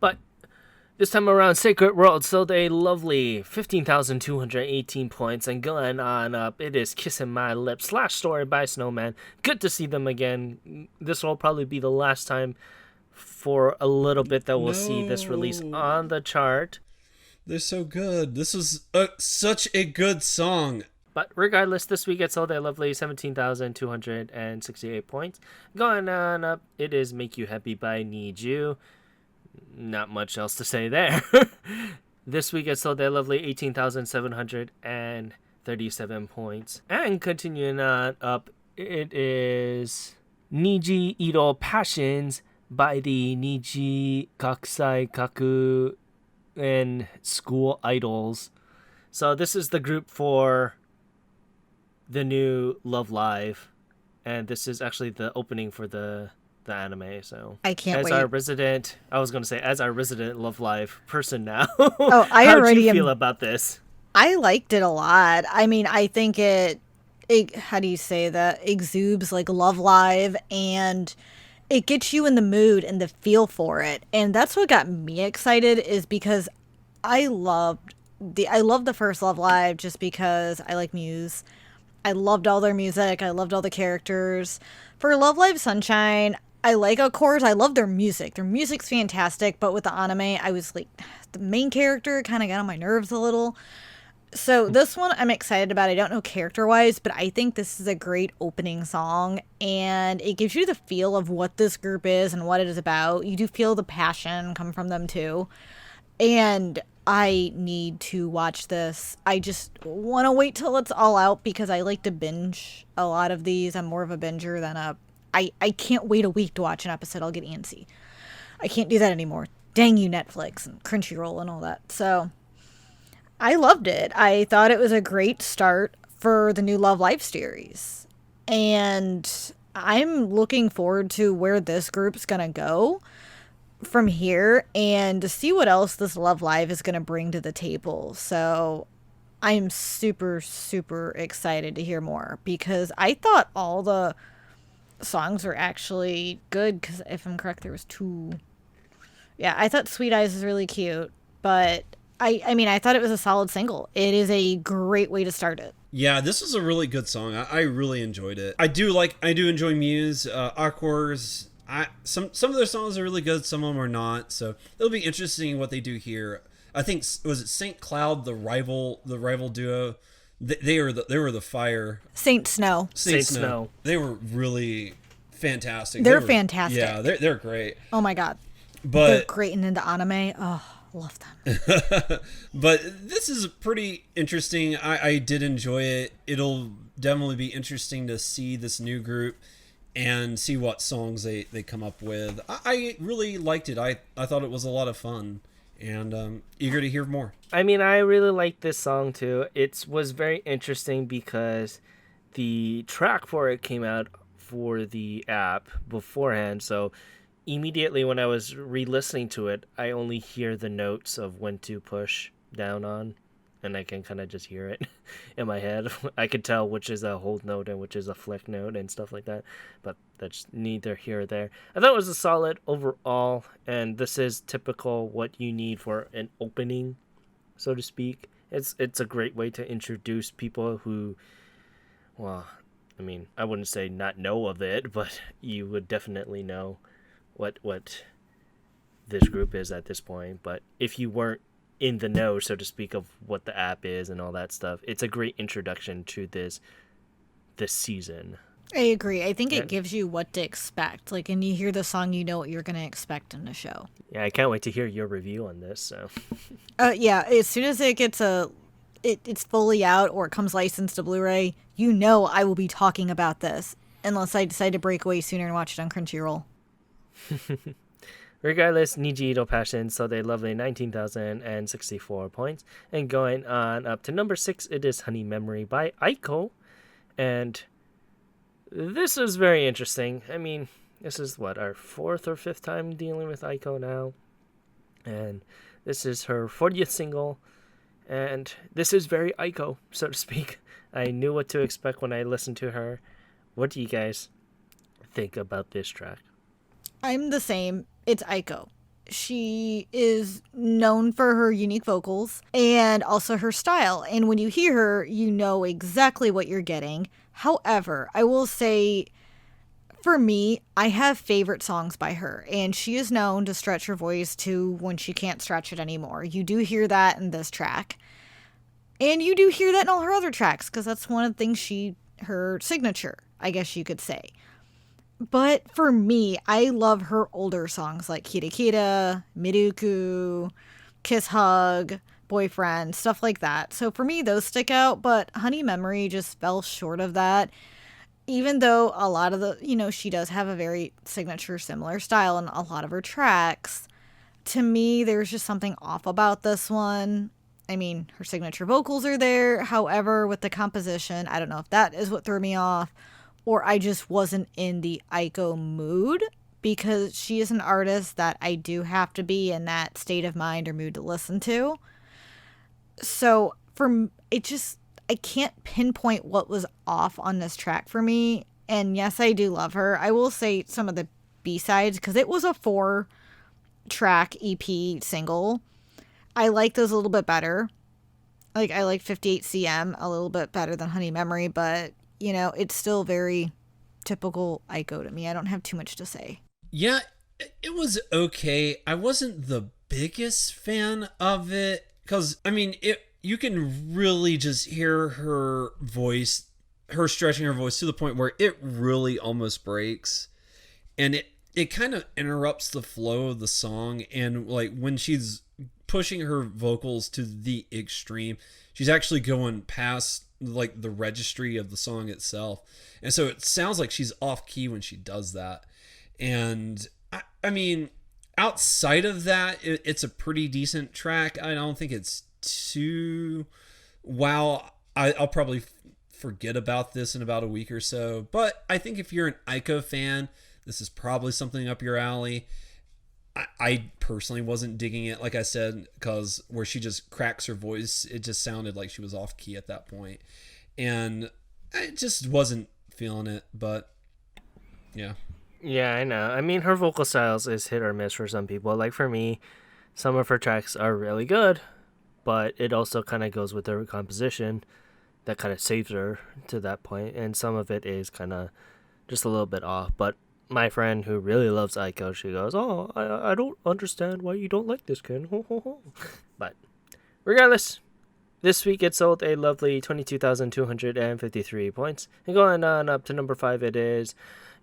But this time around, Sacred World sold a lovely 15,218 points, and going on up, it is Kissing My Lips / Story by Snowman. Good to see them again. This will probably be the last time for a little bit that we'll see this release No. on the chart. they're so good. This was such a good song. But regardless, this week it sold a lovely 17,268 points. Going on up, it is Make You Happy by Need You. Not much else to say there. This week it sold a lovely 18,737 points. And continuing on up, it is Niji Iro Passions by the Niji Kakusai Kaku and School Idols. So this is the group for the new Love Live, and this is actually the opening for the anime. So I can't as wait. our resident, I was gonna say as our resident Love Live person now. Oh, I how'd already you am- feel about this? I liked it a lot. I mean, I think it how do you say that? Exudes like Love Live, and it gets you in the mood and the feel for it. And that's what got me excited, is because I love the first Love Live just because I like Muse. I loved all their music. I loved all the characters. For Love Live Sunshine, I like, of course, I love their music. Their music's fantastic, but with the anime, I was like, the main character kind of got on my nerves a little. So this one I'm excited about. I don't know character-wise, but I think this is a great opening song, and it gives you the feel of what this group is and what it is about. You do feel the passion come from them too. And I need to watch this. I just want to wait till it's all out because I like to binge a lot of these. I'm more of a binger than a... I can't wait a week to watch an episode. I'll get antsy. I can't do that anymore. Dang you, Netflix and Crunchyroll and all that. So I loved it. I thought it was a great start for the new Love Live series. And I'm looking forward to where this group's going to go from here and to see what else this Love Live is going to bring to the table. So I'm super, super excited to hear more because I thought all the songs were actually good because if I'm correct, there was 2. Yeah, I thought Sweet Eyes was really cute, but I mean, I thought it was a solid single. It is a great way to start it. Yeah, this was a really good song. I really enjoyed it. I do enjoy Muse. Aquars. Some of their songs are really good. Some of them are not. So it'll be interesting what they do here. I think was it Saint Cloud, the rival duo. They were the fire. Saint Snow. Saint Snow. They were really fantastic. They're fantastic. Yeah, they're great. Oh my god. They're But great and into anime. Oh, love them. but this is pretty interesting. I did enjoy it. It'll definitely be interesting to see this new group and see what songs they come up with. I really liked it. I thought it was a lot of fun, and eager to hear more. I mean, I really like this song too. It was very interesting because the track for it came out for the app beforehand, so immediately when I was re-listening to it, I only hear the notes of when to push down on, and I can kind of just hear it in my head. I could tell which is a hold note and which is a flick note and stuff like that, but that's neither here or there. I thought it was a solid overall, and this is typical what you need for an opening, so to speak. It's a great way to introduce people who, well, I mean, I wouldn't say not know of it, but you would definitely know what this group is at this point. But if you weren't in the know, so to speak, of what the app is and all that stuff, it's a great introduction to this season. I agree. I think Yeah. it gives you what to expect. Like, and you hear the song, you know what you're going to expect in the show. Yeah, I can't wait to hear your review on this. So Yeah, as soon as it gets it's fully out or it comes licensed to Blu-ray, you know I will be talking about this unless I decide to break away sooner and watch it on Crunchyroll. Regardless, Niji Ito Passion sold a lovely 19,064 points. And going on up to number 6, it is Honey Memory by Aiko. And this is very interesting. I mean, this is what, our 4th or 5th time dealing with Aiko now. And this is her 40th single. And this is very Aiko, so to speak. I knew what to expect when I listened to her. What do you guys think about this track? I'm the same. It's Aiko. She is known for her unique vocals and also her style. And when you hear her, you know exactly what you're getting. However, I will say, for me, I have favorite songs by her. And she is known to stretch her voice to when she can't stretch it anymore. You do hear that in this track. And you do hear that in all her other tracks, because that's one of the things her signature, I guess you could say. But for me, I love her older songs like Kira Kira, Miruku, Kiss Hug, Boyfriend, stuff like that. So for me, those stick out, but Honey Memory just fell short of that. Even though a lot of she does have a very signature similar style in a lot of her tracks. To me, there's just something off about this one. I mean, her signature vocals are there. However, with the composition, I don't know if that is what threw me off. Or I just wasn't in the Aiko mood, because she is an artist that I do have to be in that state of mind or mood to listen to. So I can't pinpoint what was off on this track for me. And yes, I do love her. I will say some of the B-sides, because it was a 4-track EP single. I like those a little bit better. Like, I like 58 cm a little bit better than Honey Memory, but it's still very typical Aiko to me. I don't have too much to say. Yeah, it was okay. I wasn't the biggest fan of it, because, I mean, you can really just hear her voice, her stretching her voice to the point where it really almost breaks. And it kind of interrupts the flow of the song. And, like, when she's pushing her vocals to the extreme, she's actually going past like the registry of the song itself, and so it sounds like she's off key when she does that. And I mean, outside of that, it's a pretty decent track. I don't think it's too wow. I'll probably forget about this in about a week or so, but I think if you're an Aiko fan, this is probably something up your alley. I personally wasn't digging it, like I said, because where she just cracks her voice, it just sounded like she was off key at that point. And I just wasn't feeling it, but yeah. Yeah, I know. I mean, her vocal styles is hit or miss for some people. Like for me, some of her tracks are really good, but it also kind of goes with her composition that kind of saves her to that point. And some of it is kind of just a little bit off, but my friend who really loves Aiko, she goes, "Oh, I don't understand why you don't like this, Ken." But regardless, this week it sold a lovely 22,253 points. And going on up to number 5, it is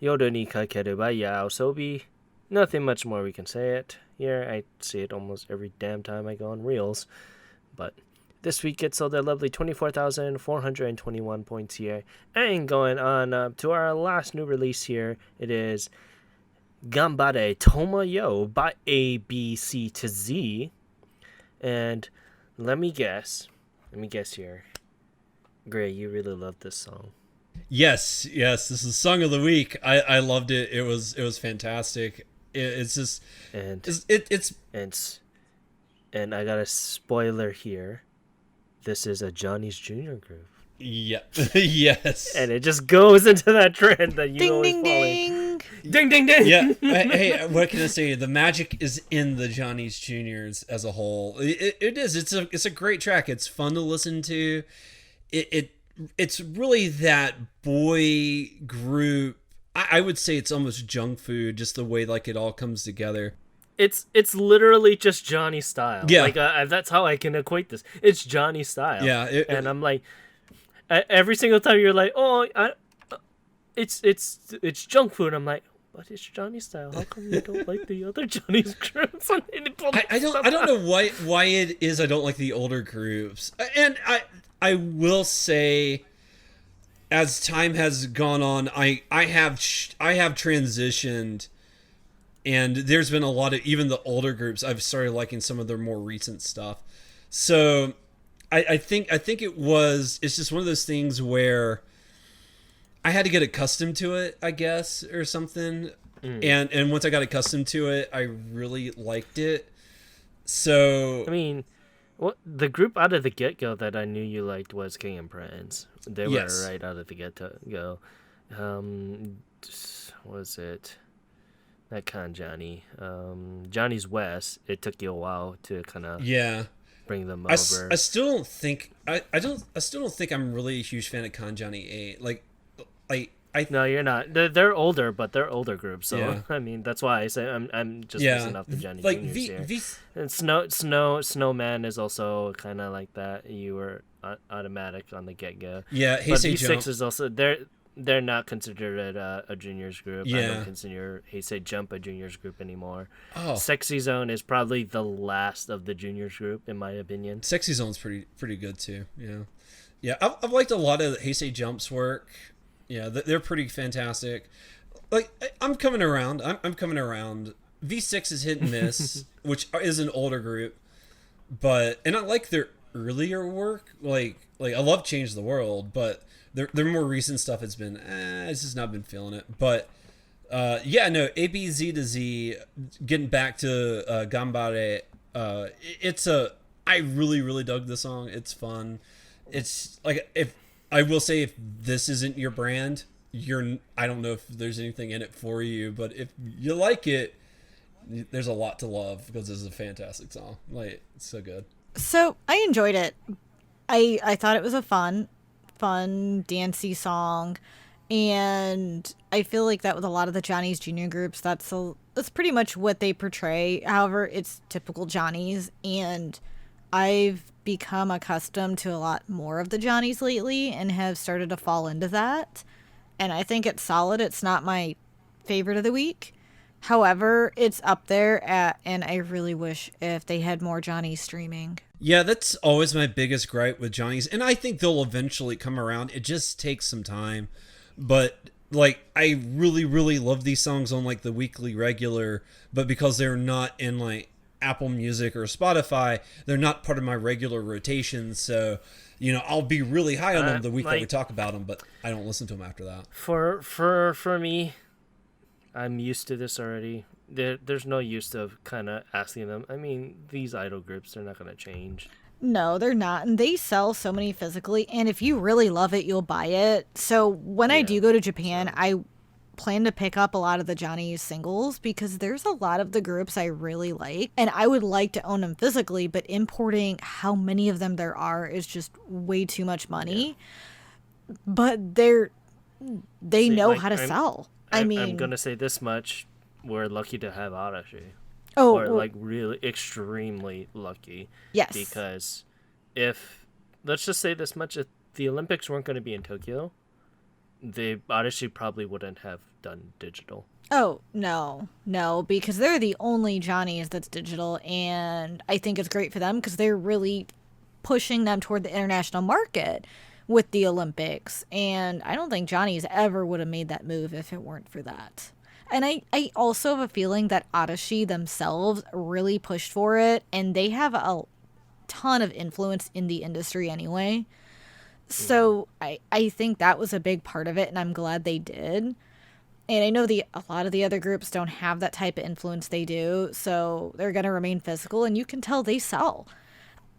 Yoru ni Kakeru by Yaosobi. Nothing much more we can say it here. I see it almost every damn time I go on Reels. But this week it sold a lovely 24,421 points here. And going on up to our last new release here, it is Ganbare Tomoyo by A, B, C to Z. And let me guess here. Gray, you really love this song. Yes, this is Song of the Week. I loved it. It was fantastic. It's just and I got a spoiler here. This is a Johnny's Jr. groove. Yeah. Yes. And it just goes into that trend that you ding, always ding, follow. ding. Ding, ding, ding. Yeah. Hey, what can I say? The magic is in the Johnny's Juniors as a whole. It is. It's a great track. It's fun to listen to. It's really that boy group. I would say it's almost junk food, just the way like it all comes together. It's literally just Johnny style. Yeah. Like that's how I can equate this. It's Johnny style. Yeah. And I'm like, every single time you're like, oh, it's junk food. I'm like, but it's Johnny style. How come you don't like the other Johnny's groups? I don't know why it is I don't like the older groups. And I will say, as time has gone on, I have transitioned, and there's been a lot of, even the older groups, I've started liking some of their more recent stuff. So I think it's just one of those things where I had to get accustomed to it, I guess, or something. And once I got accustomed to it, I really liked it. So I mean, what the group out of the get go that I knew you liked was King and Prince. They were yes. right out of the get go. Was it not Johnny? Johnny's West. It took you a while to kind of Yeah. bring them I over. still don't think I still don't think I'm really a huge fan of Kanjani 8. Like I No, you're not. They're older, but they're older groups. So Yeah. I mean, that's why I say I'm just yeah. missing off the Johnny Like Juniors here. V And Snowman is also kind of like that. You were automatic on the get go. Yeah, But Heisei V6 Jump. is also they're not considered a juniors group. I Yeah. don't consider Heisei Jump a juniors group anymore. Oh, Sexy Zone is probably the last of the juniors group in my opinion. Sexy Zone's pretty good too. Yeah. Yeah, I've liked a lot of Heisei Jump's work. Yeah, they're pretty fantastic. Like I'm coming around. I'm coming around. V6 is hit and miss, which is an older group, and I like their earlier work. Like I love Change the World, but their more recent stuff has been it's just not been feeling it. But yeah, no, ABZ to Z, getting back to Gambare, it's a I really dug the song. It's fun. It's like, if I will say, if this isn't your brand, I don't know if there's anything in it for you, but if you like it, there's a lot to love, because this is a fantastic song. Like, it's so good. So I enjoyed it. I thought it was a fun dancey song, and I feel like that with a lot of the Johnny's Junior groups, that's pretty much what they portray. However, it's typical Johnny's, and I've become accustomed to a lot more of the Johnnies lately and have started to fall into that. And I think it's solid. It's not my favorite of the week. However, it's up there and I really wish if they had more Johnnies streaming. Yeah, that's always my biggest gripe with Johnny's, and I think they'll eventually come around. It just takes some time. But like, I really love these songs on like the weekly regular, but because they're not in like Apple Music or Spotify, they're not part of my regular rotation. So, I'll be really high on them the week that we talk about them, but I don't listen to them after that. For me, I'm used to this already. There's no use of kind of asking them. I mean, these idol groups, they're not going to change. No, they're not. And they sell so many physically. And if you really love it, you'll buy it. So when I do go to Japan, I plan to pick up a lot of the Johnny's singles, because there's a lot of the groups I really like. And I would like to own them physically, but importing how many of them there are is just way too much money. Yeah. But they know how to sell. I'm going to say this much. We're lucky to have Arashi. Oh, or like really extremely lucky. Yes. Because let's just say this much, if the Olympics weren't going to be in Tokyo, the Arashi probably wouldn't have done digital. Oh, no, because they're the only Johnnies that's digital, and I think it's great for them because they're really pushing them toward the international market with the Olympics, and I don't think Johnny's ever would have made that move if it weren't for that. And I also have a feeling that Arashi themselves really pushed for it, and they have a ton of influence in the industry anyway. So I think that was a big part of it, and I'm glad they did. And I know a lot of the other groups don't have that type of influence they do, so they're going to remain physical, and you can tell they sell.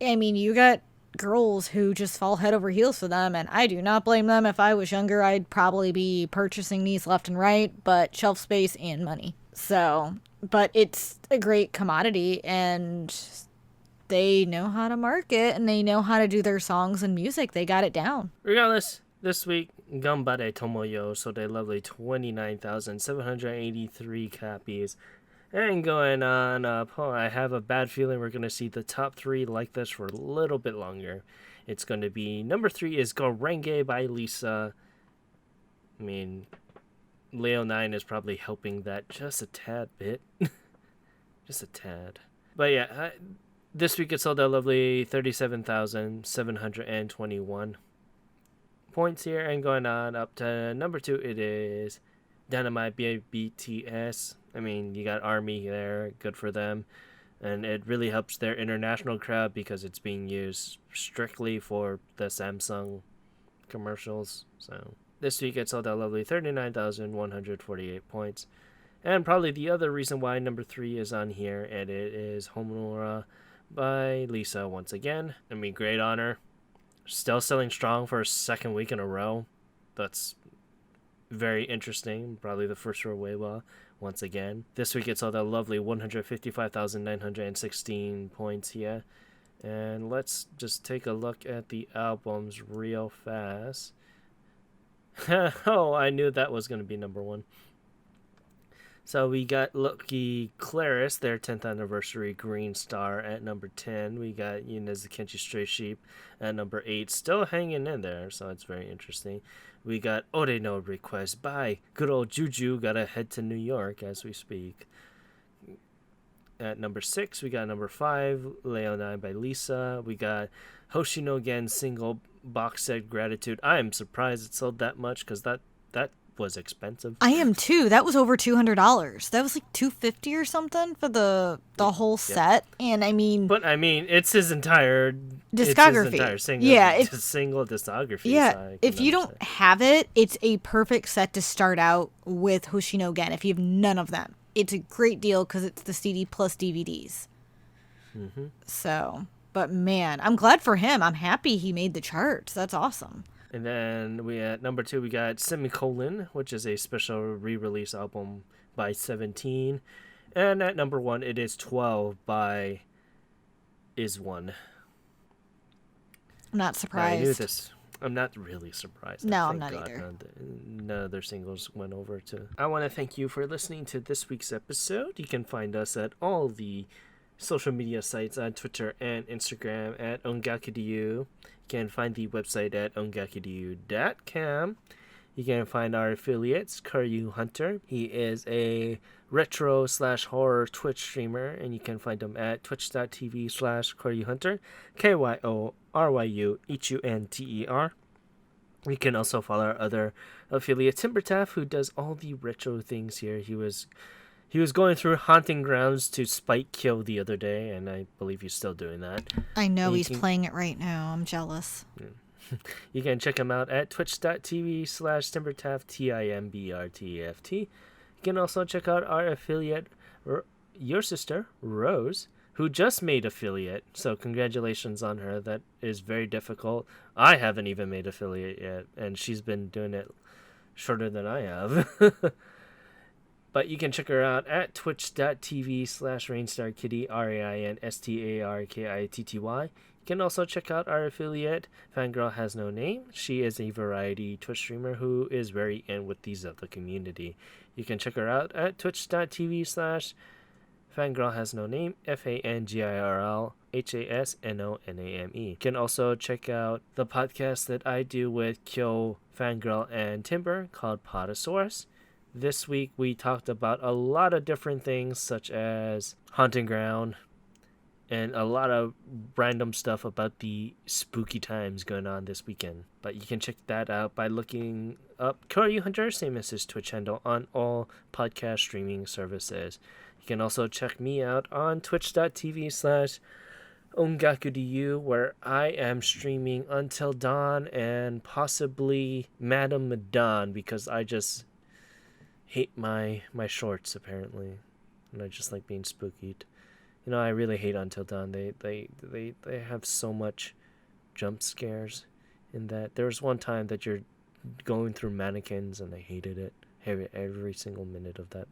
I mean, you got girls who just fall head over heels for them, and I do not blame them. If I was younger, I'd probably be purchasing these left and right, but shelf space and money. So, but it's a great commodity, and they know how to market, and they know how to do their songs and music. They got it down. Regardless, this week, Gambare Tomoyo sold a lovely 29,783 copies. And going on up, I have a bad feeling we're going to see the top three like this for a little bit longer. It's going to be, number 3 is Gorenge by Lisa. I mean, Leo 9 is probably helping that just a tad bit. Just a tad. But yeah, this week it sold a lovely 37,721. points here. And going on up to number 2, it is Dynamite by BTS. I mean, you got ARMY there, good for them. And it really helps their international crowd because it's being used strictly for the Samsung commercials. So this week it sold a lovely 39,148 points. And probably the other reason why number 3 is on here, and it is Homura by Lisa once again. I mean, great honor. Still selling strong for a second week in a row. That's very interesting. Probably the first for Weiwa once again. This week it sold a lovely 155,916 points here. And let's just take a look at the albums real fast. Oh, I knew that was going to be number 1. So we got Lucky Claris, their 10th anniversary Green Star at number 10. We got Yunez Kenchi Stray Sheep at number 8, still hanging in there, so it's very interesting. We got Ore no Request by good old Juju, gotta head to New York as we speak. At number 6, we got number 5, Leonine by Lisa. We got Hoshino Gen single box set Gratitude. I am surprised it sold that much because that was expensive. I am too. That was over $200. That was like $250 or something for the whole set. And I mean, but I mean, it's his entire discography. Single discography. Yeah, so if you don't have it, it's a perfect set to start out with Hoshino Gen. If you have none of them, it's a great deal because it's the CD plus DVDs. Mm-hmm. So, but man, I'm glad for him. I'm happy he made the charts. That's awesome. And then we at number 2 we got Semicolon, which is a special re-release album by 17. And at number 1 it is 12 by Is One. I'm not surprised. I knew this. I'm not really surprised. No, I'm not either. None of their singles went over to. I want to thank you for listening to this week's episode. You can find us at all the social media sites on Twitter and Instagram at Ongakudu. You can find the website at ongakudu.com. You can find our affiliates, Karyu Hunter. He is a retro/horror Twitch streamer, and you can find him at twitch.tv/Karyu Hunter, KYORYUHUNTER. You can also follow our other affiliate, Timbertaff, who does all the retro things here. He was going through haunting grounds to Spike Kill the other day, and I believe he's still doing that. I know he's playing it right now. I'm jealous. You can check him out at twitch.tv/Timbertaft, TIMBRTFT. You can also check out our affiliate, your sister, Rose, who just made affiliate. So congratulations on her. That is very difficult. I haven't even made affiliate yet, and she's been doing it shorter than I have. But you can check her out at twitch.tv/RainstarKitty, RAINSTARKITTY. You can also check out our affiliate, Fangirl Has No Name. She is a variety Twitch streamer who is very in with the Zelda community. You can check her out twitch.tv/Fangirl Has No Name, FANGIRL HASNONAME. You can also check out the podcast that I do with Kyo, Fangirl, and Timber called Potosaurus. This week we talked about a lot of different things such as Haunting Ground and a lot of random stuff about the spooky times going on this weekend. But you can check that out by looking up Karyu Hunter, same as his Twitch handle, on all podcast streaming services. You can also check me out on twitch.tv/Ongakudu, where I am streaming Until Dawn and possibly Madame Madon, because I just hate my shorts apparently, and I just like being spookied. You know, I really hate Until Dawn. They have so much jump scares in that. There was one time that you're going through mannequins, and I hated it every single minute of that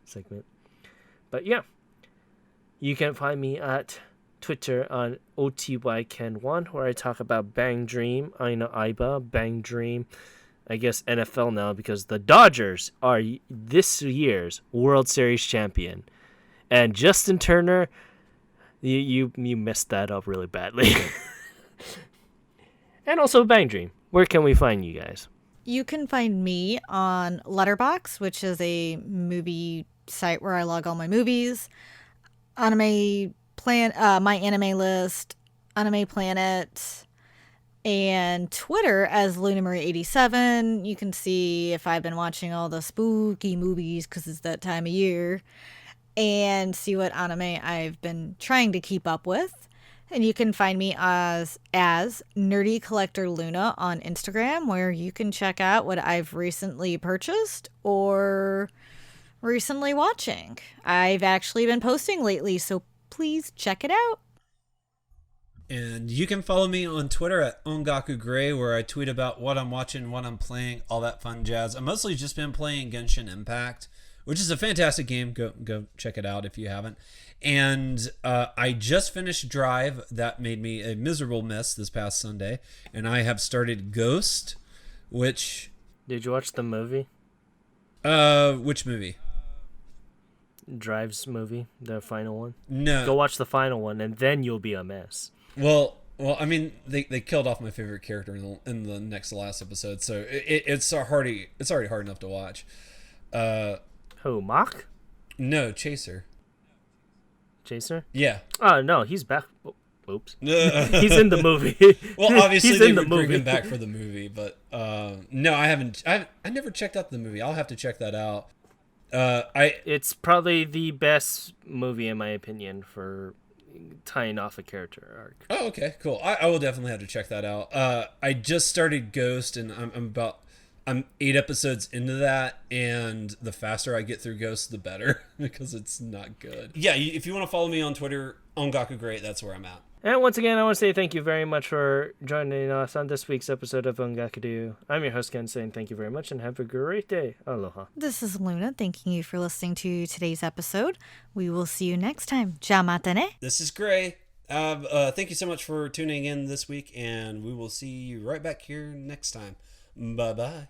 segment. But yeah, you can find me at Twitter on OTYKen1, where I talk about Bang Dream, Aina Aiba, Bang Dream, I guess NFL now, because the Dodgers are this year's World Series champion. And Justin Turner, you messed that up really badly. And also Bang Dream. Where can we find you guys? You can find me on Letterboxd, which is a movie site where I log all my movies. My anime list, Anime Planet, and Twitter as LunaMarie87. You can see if I've been watching all the spooky movies because it's that time of year, and see what anime I've been trying to keep up with. And you can find me as Nerdy Collector Luna on Instagram, where you can check out what I've recently purchased or recently watching. I've actually been posting lately, so please check it out. And you can follow me on Twitter at Ongaku Gray, where I tweet about what I'm watching, what I'm playing, all that fun jazz. I've mostly just been playing Genshin Impact, which is a fantastic game. Go check it out if you haven't. And I just finished Drive. That made me a miserable mess this past Sunday. And I have started Ghost, which... Did you watch the movie? Which movie? Drive's movie, the final one? No. Go watch the final one, and then you'll be a mess. Well, I mean, they killed off my favorite character in the next to last episode, so it's already hard enough to watch. Who, Mach? No, Chaser. Chaser? Yeah. Oh, no, he's back. Oops. He's He's in the movie. Well, obviously He's they in the would bring movie. him back for the movie, but no, I haven't. I never checked out the movie. I'll have to check that out. It's probably the best movie in my opinion for tying off a character arc. Oh, okay, cool. I will definitely have to check that out. I just started Ghost, and I'm 8 episodes into that, and the faster I get through Ghost, the better, because it's not good. Yeah, if you want to follow me on Twitter, Ongaku Great, that's where I'm at. And once again, I want to say thank you very much for joining us on this week's episode of Ongakudu. I'm your host, Ken, saying thank you very much and have a great day. Aloha. This is Luna, thanking you for listening to today's episode. We will see you next time. Ja mata ne. This is Gray. Thank you so much for tuning in this week, and we will see you right back here next time. Bye-bye.